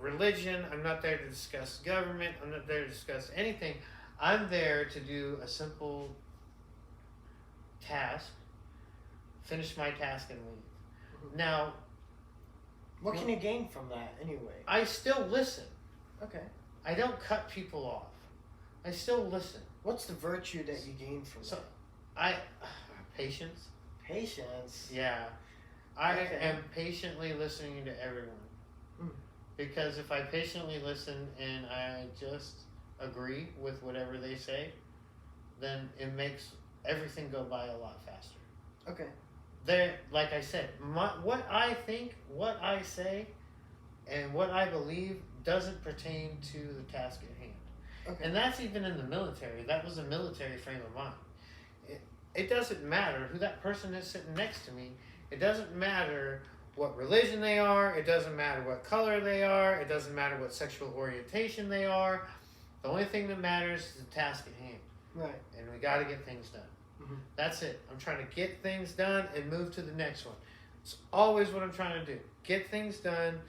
religion. I'm not there to discuss government. I'm not there to discuss anything. I'm there to do a simple task, finish my task, and leave. Now, what can you gain from that anyway? I still listen. Okay. I don't cut people off. I still listen. What's the virtue that you gain from that? Patience. Patience? Yeah. I am patiently listening to everyone. Because if I patiently listen and I just agree with whatever they say, then it makes everything go by a lot faster. Okay. Like I said, what I think, what I say, and what I believe doesn't pertain to the task at hand. Okay. And that's even in the military. That was a military frame of mind. It doesn't matter who that person is sitting next to me. It doesn't matter what religion they are. It doesn't matter what color they are. It doesn't matter what sexual orientation they are. The only thing that matters is the task at hand. Right. And we got to get things done. That's it. I'm trying to get things done and move to the next one. It's always what I'm trying to do. Get things done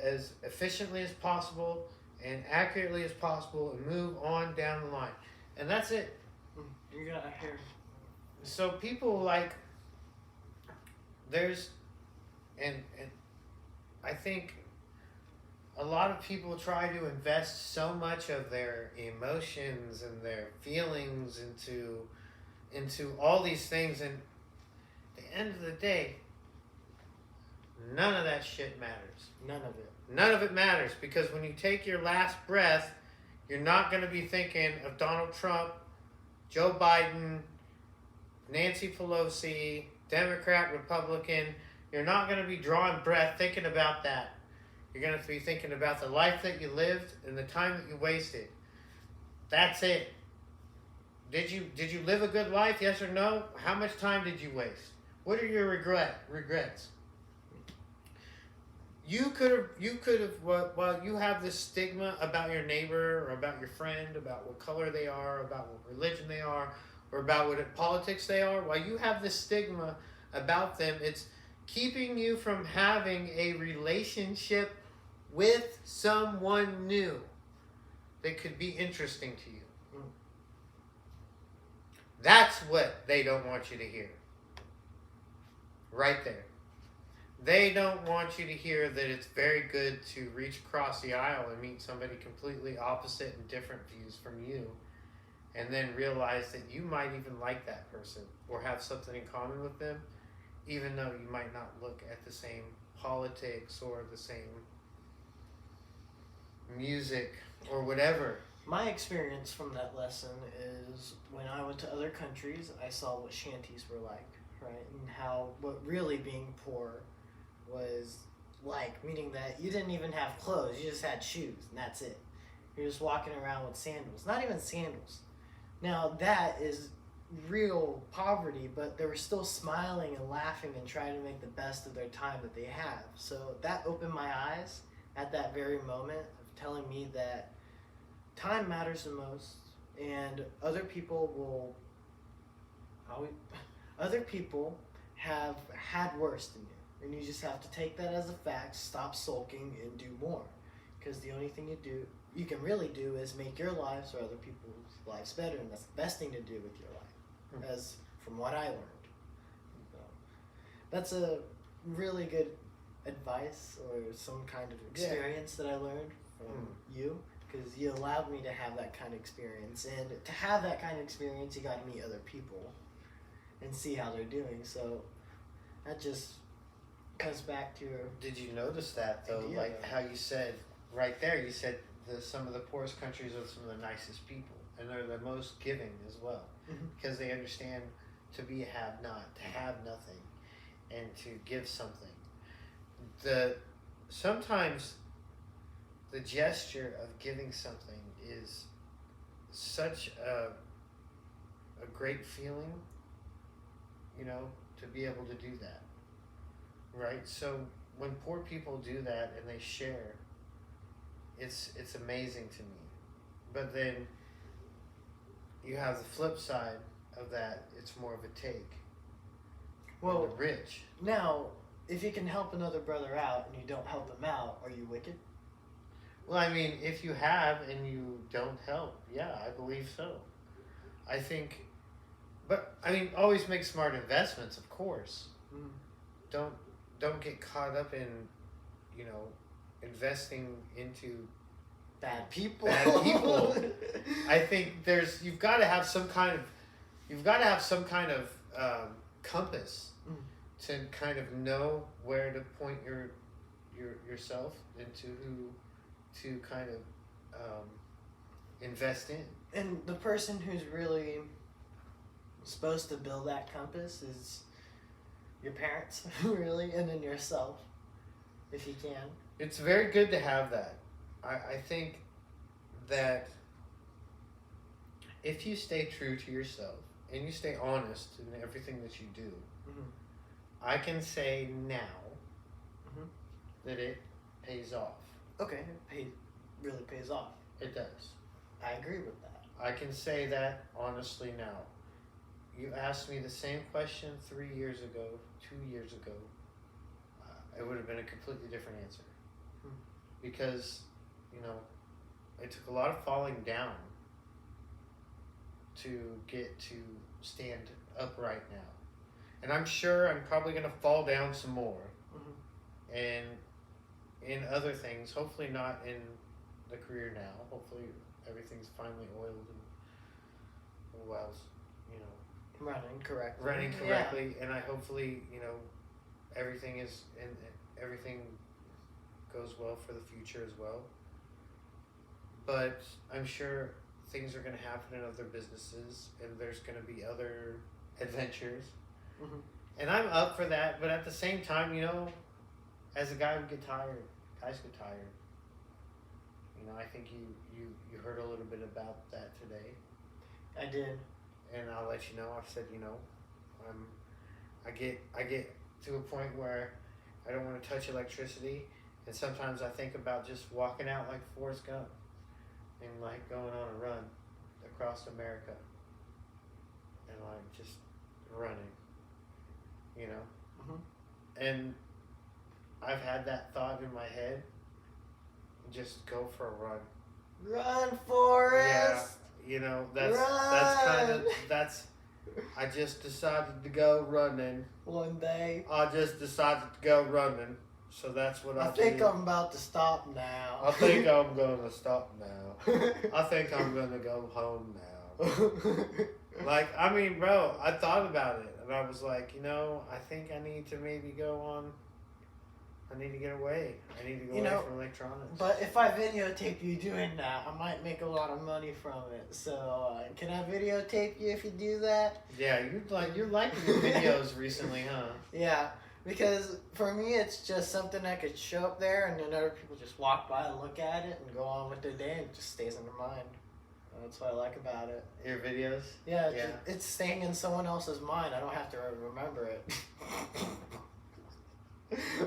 as efficiently as possible and accurately as possible and move on down the line. And that's it. You got to hear. So people like, and I think a lot of people try to invest so much of their emotions and their feelings into into all these things, and at the end of the day, none of that shit matters. None of it. None of it matters, because when you take your last breath, you're not going to be thinking of Donald Trump, Joe Biden, Nancy Pelosi, Democrat, Republican. You're not going to be drawing breath thinking about that. You're going to be thinking about the life that you lived and the time that you wasted. That's it. Did you live a good life? Yes or no? How much time did you waste? What are your regrets? You could have while you have this stigma about your neighbor or about your friend, about what color they are, about what religion they are, or about what politics they are, while you have this stigma about them, it's keeping you from having a relationship with someone new that could be interesting to you. That's what they don't want you to hear. Right there. They don't want you to hear that it's very good to reach across the aisle and meet somebody completely opposite and different views from you, and then realize that you might even like that person or have something in common with them, even though you might not look at the same politics or the same music or whatever. My experience from that lesson is when I went to other countries, I saw what shanties were like, right? And how what really being poor was like, meaning that you didn't even have clothes, you just had shoes, and that's it. You're just walking around with sandals, not even sandals. Now that is real poverty, but they were still smiling and laughing and trying to make the best of their time that they have. So that opened my eyes at that very moment of telling me that time matters the most, and other people have had worse than you. And you just have to take that as a fact, stop sulking, and do more. Because the only thing you can really do is make your lives or other people's lives better, and that's the best thing to do with your life, as from what I learned. So, that's a really good advice or some kind of experience that I learned from you, because you allowed me to have that kind of experience. And to have that kind of experience, you got to meet other people and see how they're doing. So that just comes back to your... Did you notice that, though? idea. Like how you said right there, you said some of the poorest countries are some of the nicest people, and they're the most giving as well, because they understand to be a have-not, to have nothing, and to give something. Sometimes the gesture of giving something is such a great feeling, to be able to do that. Right? So when poor people do that and they share, it's amazing to me. But then you have the flip side of that, it's more of a take. Well, the rich. Now, if you can help another brother out and you don't help him out, are you wicked? Well, I mean, if you have and you don't help, yeah, I believe so. I think, but I mean, always make smart investments, of course. Don't get caught up in, investing into bad people. Bad people. I think you've got to have some kind of compass to kind of know where to point yourself into who to kind of invest in. And the person who's really supposed to build that compass is your parents, really, and then yourself, if you can. It's very good to have that. I think that if you stay true to yourself and you stay honest in everything that you do, I can say now that it pays off. Okay, it really pays off. It does. I agree with that. I can say that honestly now. You asked me the same question 3 years ago, 2 years ago, it would have been a completely different answer. Because, it took a lot of falling down to get to stand upright now. And I'm sure I'm probably going to fall down some more. And in other things, hopefully not in the career now. Hopefully everything's finally oiled and well, running correctly. running Yeah. correctly, and I hopefully, you know, everything is and everything goes well for the future as well. But I'm sure things are going to happen in other businesses, and there's going to be other adventures, Mhm. and I'm up for that. But at the same time, you know, as a guy, we get tired. Guys get tired. You know, I think you heard a little bit about that today. I did. And I'll let you know. I've said, you know, I get to a point where I don't want to touch electricity, and sometimes I think about just walking out like Forrest Gump and like going on a run across America and like just running, you know. Mhm. And I've had that thought in my head. Just go for a run. Run, Forrest. You know, that's kind of Run! I just decided to go running. One day. I just decided to go running, so that's what I think do. I'm about to stop now. I think I'm gonna stop now. I think I'm gonna go home now. Like, I mean, bro, I thought about it, and I was like, you know, I think I need to maybe go on. I need to get away. I need to go away from electronics. But if I videotape you doing that, I might make a lot of money from it. So can I videotape you if you do that? Yeah, you're liking the videos recently, huh? Yeah, because for me it's just something I could show up there, and then other people just walk by and look at it and go on with their day, and it just stays in their mind. That's what I like about it. Your videos? Yeah, Yeah. it's staying in someone else's mind. I don't have to remember it.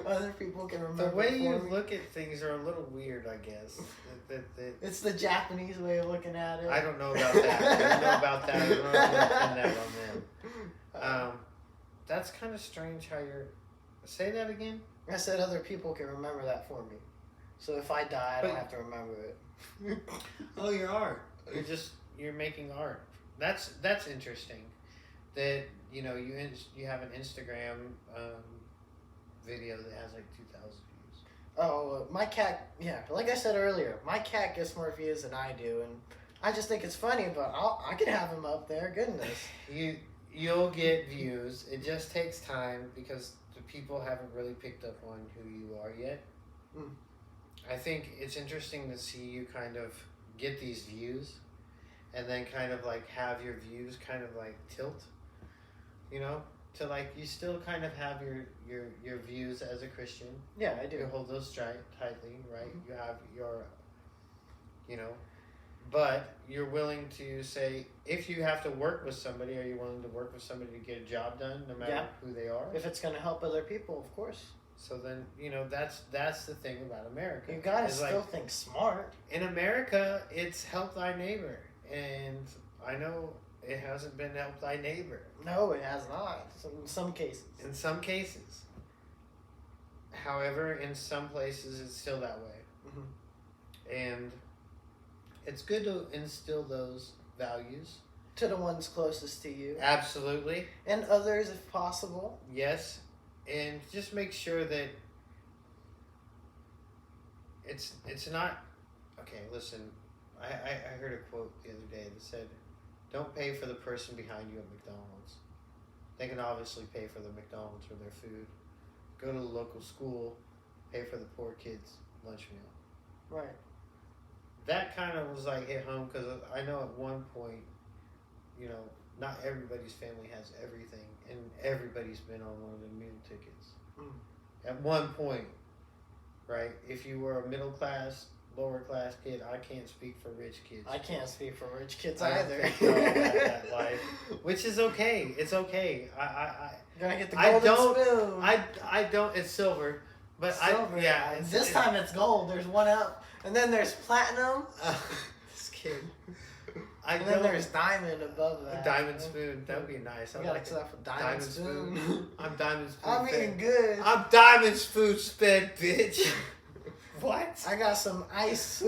Other people can remember. The way it you for me. look at things are a little weird, I guess. It's the Japanese way of looking at it. I don't know about that. I don't know about that. I don't know if I'm pin that on them. That's kind of strange how you're... Say that again? I said other people can remember that for me. So if I die, I don't have to remember it. Oh, your art. You're making art. That's interesting. That, you know, you have an Instagram video that has like 2,000 views. Oh, my cat, yeah, like I said earlier, my cat gets more views than I do, and I just think it's funny, but I can have him up there, goodness. You'll get views. It just takes time because the people haven't really picked up on who you are yet. Mm. I think it's interesting to see you kind of get these views and then kind of like have your views kind of like tilt, you know? To like, you still kind of have your views as a Christian. Yeah, I do. You hold those tightly, right? Mm-hmm. You have your, you know, but you're willing to say, if you have to work with somebody, are you willing to work with somebody to get a job done, no matter who they are? If it's going to help other people, of course. So then, you know, that's the thing about America. You got to still think smart. In America, it's help thy neighbor. And I know it hasn't been help thy neighbor. No, it has not. In some cases. In some cases. However, in some places, it's still that way. Mm-hmm. And it's good to instill those values. To the ones closest to you. Absolutely. And others, if possible. Yes. And just make sure that it's not... Okay, listen. I heard a quote the other day that said, don't pay for the person behind you at McDonald's. They can obviously pay for the McDonald's or their food. Go to the local school, pay for the poor kids' lunch meal. Right. That kind of was like hit home because I know at one point, you know, not everybody's family has everything, and everybody's been on one of the meal tickets. Mm. At one point, right? If you were a middle class, lower class kid, I can't speak for rich kids. I can't speak for rich kids I either. don't think about that life, which is okay. It's okay. Gotta get the golden spoon. I don't. It's silver, but silver. This time it's gold. There's one up, and then there's platinum. This kid. And then there's diamond above that. A diamond spoon. That would be nice. You gotta accept a diamond spoon. I'm diamond spoon. I'm eating good. I'm diamond spoon fed, bitch. What? I got some ice.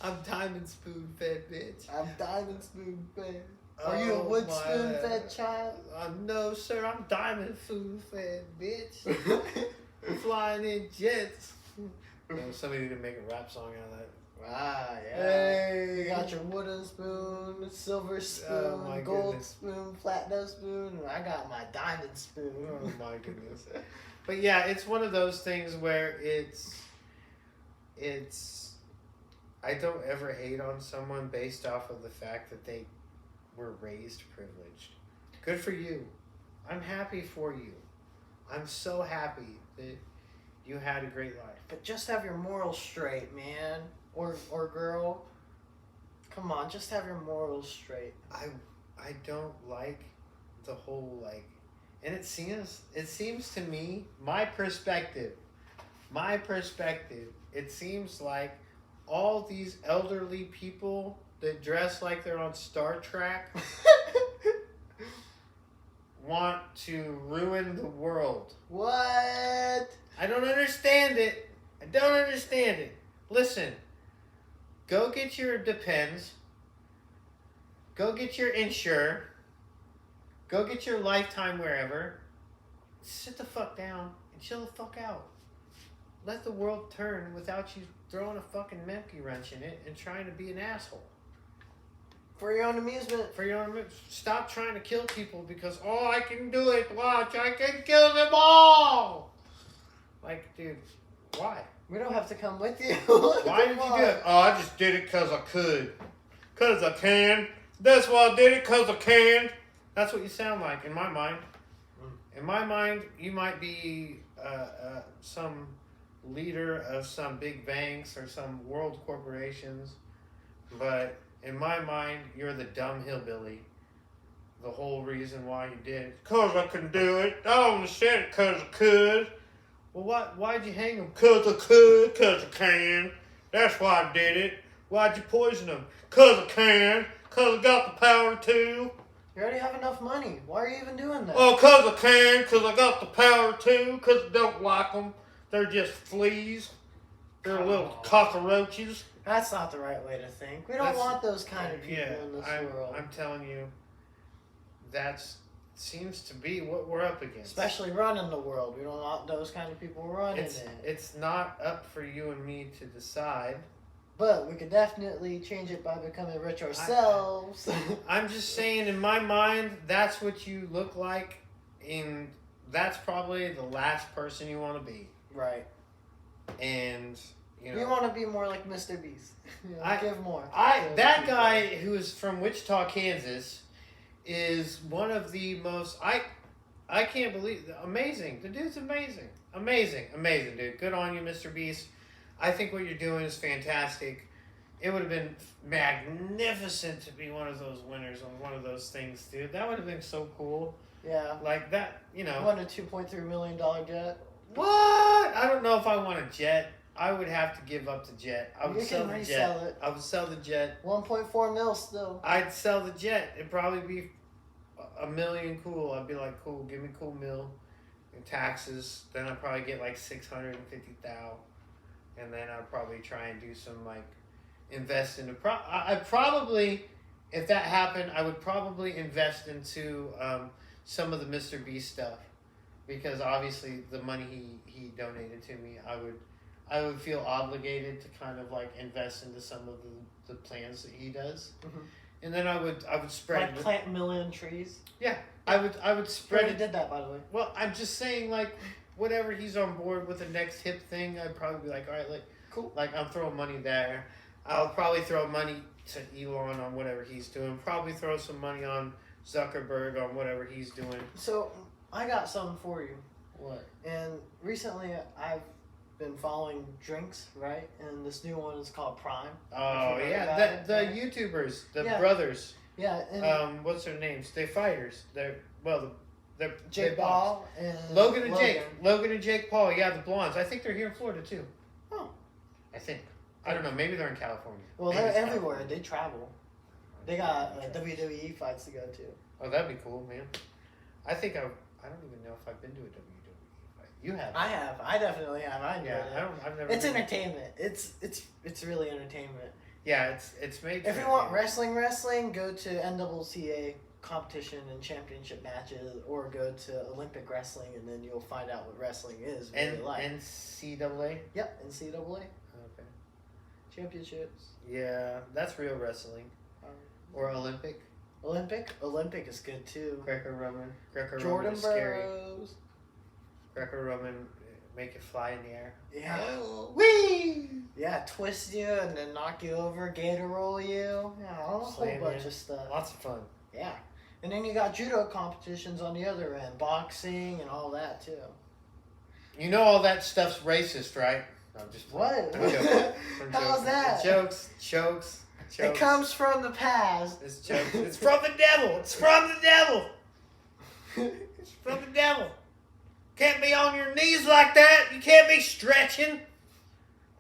I'm diamond spoon fed, bitch. I'm diamond spoon fed. Are you a wood spoon fed child? No, sir. I'm diamond spoon fed, bitch. Flying in jets. Somebody need to make a rap song out of that. Ah, yeah. Hey. You got your wooden spoon, silver spoon, Oh, my gold goodness. spoon, platinum spoon, and I got my diamond spoon. Oh my goodness. But yeah, it's one of those things where it's I don't ever hate on someone based off of the fact that they were raised privileged. Good for you. I'm happy for you. I'm so happy that you had a great life. But just have your morals straight, man. Or girl. Come on, just have your morals straight. I don't like the whole like, and it seems to me, my perspective, it seems like all these elderly people that dress like they're on Star Trek want to ruin the world. What? I don't understand it. I don't understand it. Listen, go get your Depends. Go get your Insure. Go get your Lifetime wherever. Sit the fuck down and chill the fuck out. Let the world turn without you throwing a fucking monkey wrench in it and trying to be an asshole. For your own amusement. For your own, stop trying to kill people because I can do it. Watch, I can kill them all. Like, dude, why? We don't have to come with you. Why did you do it? Oh, I just did it because I could. Because I can. That's why I did it, because I can. That's what you sound like in my mind. In my mind, you might be some leader of some big banks or some world corporations. But in my mind, you're the dumb hillbilly. The whole reason why you did it. Because I can do it. I only said it because I could. Well, why'd you hang him? Because I could, because I can. That's why I did it. Why'd you poison him? Because I can. Because I got the power to. You already have enough money. Why are you even doing that? Oh, because I can. Because I got the power to. Because I don't like them. They're just fleas. They're little cockroaches. That's not the right way to think. We don't want those kind of people in this world. I'm telling you, that's seems to be what we're up against. Especially running the world. We don't want those kind of people running it. It's not up for you and me to decide. But we could definitely change it by becoming rich ourselves. I'm just saying, in my mind, that's what you look like. That's probably the last person you want to be. Right. And, you know. You want to be more like Mr. Beast. Give more. That guy who is from Wichita, Kansas, is one of the most... I can't believe... Amazing. The dude's amazing. Amazing, dude. Good on you, Mr. Beast. I think what you're doing is fantastic. It would have been magnificent to be one of those winners on one of those things, dude. That would have been so cool. Yeah. Like that, you know. Won a $2.3 million jet. What? I don't know if I want a jet. I would have to give up the jet. I would sell the jet. It. I would sell the jet. 1.4 mil still. I'd sell the jet. It'd probably be $1 million cool. I'd be like, cool, give me cool mil. And taxes. Then I'd probably get like $650,000. And then I'd probably try and do some, like, invest into... I'd probably, if that happened, I would probably invest into some of the Mr. Beast stuff. Because, obviously, the money he donated to me, I would feel obligated to kind of, like, invest into some of the plans that he does. Mm-hmm. And then I would spread... Like plant a million trees? Yeah. I would spread... He did that, by the way. Well, I'm just saying, like... Whatever he's on board with the next hip thing, I'd probably be like, all right, like, cool. Like, I'm throwing money there. I'll probably throw money to Elon on whatever he's doing. Probably throw some money on Zuckerberg on whatever he's doing. So, I got something for you. What? And recently, I've been following Drinks, right? And this new one is called Prime. Oh, yeah. The YouTubers, the brothers. Yeah. And what's their names? They're fighters. They're Jake Paul and Logan and Jake. Logan and Jake Paul. Yeah, the blondes. I think they're here in Florida too. Oh, I think. I don't know. Maybe they're in California. Well, they're everywhere. They travel. They got WWE fights to go to. Oh, that'd be cool, man. I think I don't even know if I've been to a WWE fight. You have? I have. I definitely have. I enjoy it. I've never. It's entertainment. It's really entertainment. Yeah, it's made. If you want wrestling, go to NCAA competition and championship matches, or go to Olympic wrestling, and then you'll find out what wrestling is really like. NCAA? Yep, NCAA. Okay. championships. Yeah, that's real wrestling. Or Olympic. Olympic is good too. Greco-Roman. Greco-Roman Jordan is scary. Burroughs. Greco-Roman make you fly in the air. Yeah. Whee! Yeah, twist you and then knock you over, gator roll you. Yeah, a whole Slam bunch you. of stuff. Lots of fun. Yeah. And then you got judo competitions on the other end, boxing and all that too. You know all that stuff's racist, right? No, I'm just What? I'm joking. I'm How's joking. that? Jokes. It comes from the past. It's jokes. It's from the devil. It's from the devil. It's from the devil. Can't be on your knees like that. You can't be stretching.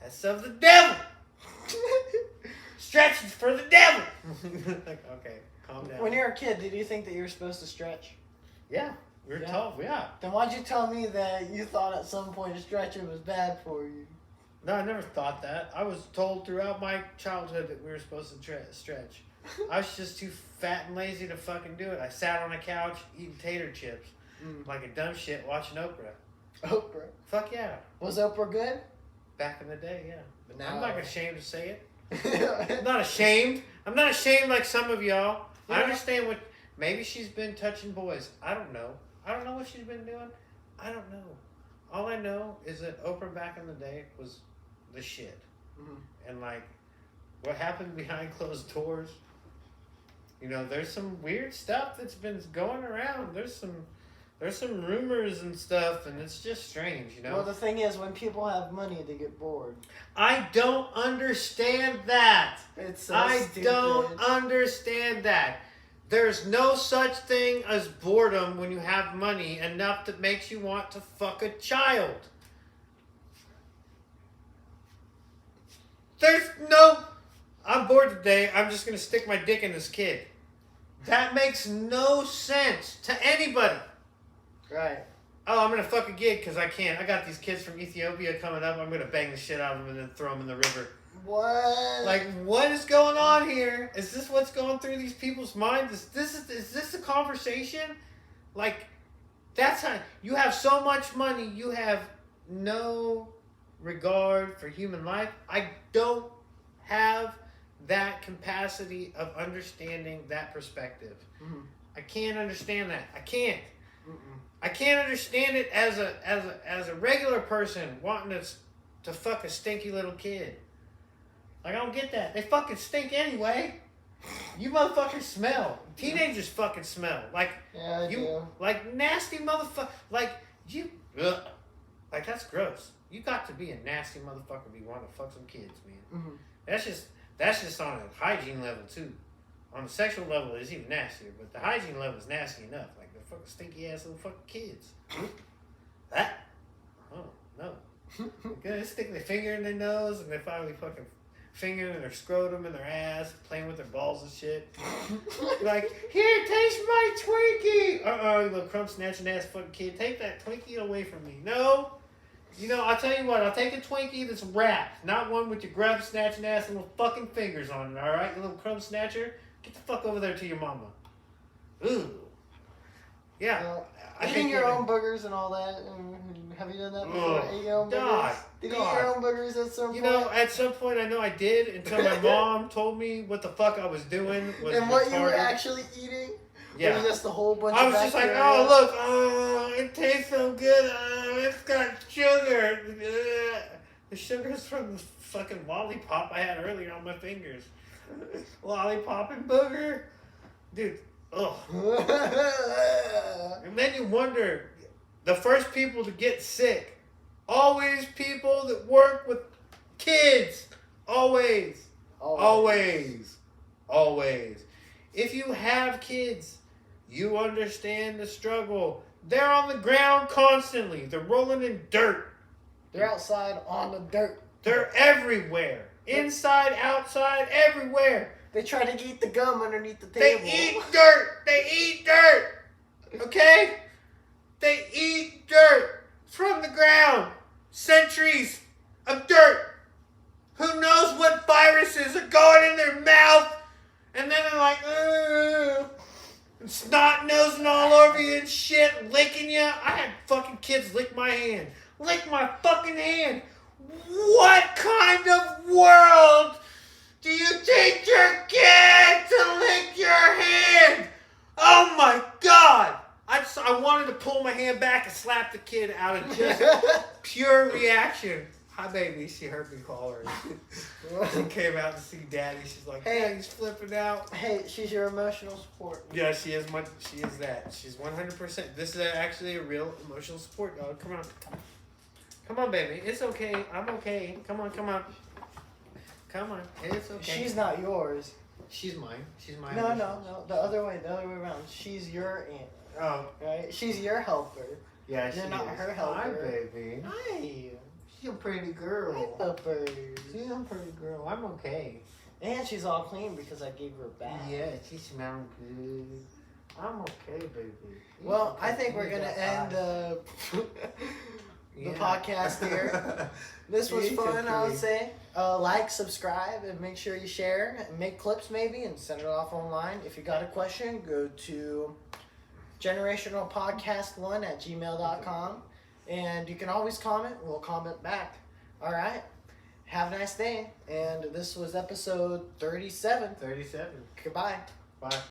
That's of the devil. Stretching for the devil. Okay, calm down. When you're a kid, did you think that you were supposed to stretch? Yeah, we were Yeah. told. Yeah. Then why'd you tell me that you thought at some point stretching was bad for you? No, I never thought that. I was told throughout my childhood that we were supposed to stretch. I was just too fat and lazy to fucking do it. I sat on a couch eating tater chips like a dumb shit watching Oprah. Oprah. Fuck yeah. Was Oprah good? Back in the day, yeah. But I'm now- not ashamed to say it. I'm not ashamed. I'm not ashamed like some of y'all. I Yeah. understand what... Maybe she's been touching boys. I don't know. I don't know what she's been doing. I don't know. All I know is that Oprah back in the day was the shit. Mhm. And like, what happened behind closed doors? You know, there's some weird stuff that's been going around. There's some rumors and stuff, and it's just strange, you know? Well, the thing is, when people have money, they get bored. I don't understand that. It's so I stupid. don't understand that. There's no such thing as boredom when you have money enough that makes you want to fuck a child. There's no... I'm bored today. I'm just going to stick my dick in this kid. That makes no sense to anybody. Right. Oh, I'm going to fuck a kid because I can't. I got these kids from Ethiopia coming up. I'm going to bang the shit out of them and then throw them in the river. What? Like, what is going on here? Is this what's going through these people's minds? Is this a conversation? Like, that's how... You have so much money, you have no regard for human life. I don't have that capacity of understanding that perspective. Mhm. I can't understand that. I can't. Mm-mm. I can't understand it as a regular person wanting to fuck a stinky little kid. Like, I don't get that. They fucking stink anyway. You motherfuckers smell. Teenagers fucking smell. Like, Yeah, I you, do. like nasty motherfucker. Like, you, ugh. Like, that's gross. You got to be a nasty motherfucker if you want to fuck some kids, man. Mhm. That's just on a hygiene level too. On the sexual level, it's even nastier, but the hygiene level is nasty enough. Like the fucking stinky ass little fucking kids. That? Oh no. They stick their finger in their nose and they finally fucking finger in their scrotum and their ass, playing with their balls and shit. Like, here, taste my Twinkie. You little crumb snatching ass fucking kid. Take that Twinkie away from me. No. You know, I'll tell you what, I'll take a Twinkie that's wrapped, not one with your grub snatching ass little fucking fingers on it, alright? You little crumb snatcher? Get the fuck over there to your mama. Ooh. Yeah. Well, I eating think your you're- own boogers and all that. Have you done that before? Ugh, Eat your own God, boogers? Did you eat God. your own boogers at some You point? know, at some point I know I did until my mom told me what the fuck I was doing was And what you were retarded. actually eating? Yeah. Was just a whole bunch I of was just like, bacteria? oh, look, oh, it tastes so good. It's got sugar. Ugh. The sugar's from the fucking lollipop I had earlier on my fingers. Lollipop and booger. Dude, ugh. And then you wonder, the first people to get sick, always people that work with kids. Always. Always. Always. If you have kids, you understand the struggle. They're on the ground constantly. They're rolling in dirt. They're outside on the dirt. They're everywhere. Inside, outside, everywhere. They try to eat the gum underneath the They table. eat dirt. They eat dirt. Okay? They eat dirt from the ground. Centuries of dirt. Who knows what viruses are going in their mouth? And then they're like, ugh. And snot nosing all over you and shit, licking you. I had fucking kids lick my hand. Lick my fucking hand. What kind of world do you teach your kid to lick your hand? Oh my God! I wanted to pull my hand back and slap the kid out of just pure reaction. Hi, baby. She heard me call her. She came out to see Daddy. She's like, Hey. Daddy's flipping out. Hey, she's your emotional support. Yeah, she is. She is that. She's 100%. This is actually a real emotional support dog. Come on. Come on, baby. It's okay. I'm okay. Come on. Come on. Come on. It's okay. She's not yours. She's mine. She's mine. No. The other way around. She's your aunt, Oh, right? She's your helper. yeah, You're she not is. her helper. Hi, baby. Hi. She's a pretty girl. Helpers. She's a pretty girl. I'm okay. And she's all clean because I gave her a bath. Yeah, she smells good. I'm okay, baby. Well, I think we're gonna end the podcast here. This was fun, I would say. Like, subscribe, and make sure you share. And make clips maybe and send it off online. If you got a question, go to generationalpodcast1@gmail.com. And you can always comment. We'll comment back. All right. Have a nice day. And this was episode 37. 37. Goodbye. Bye.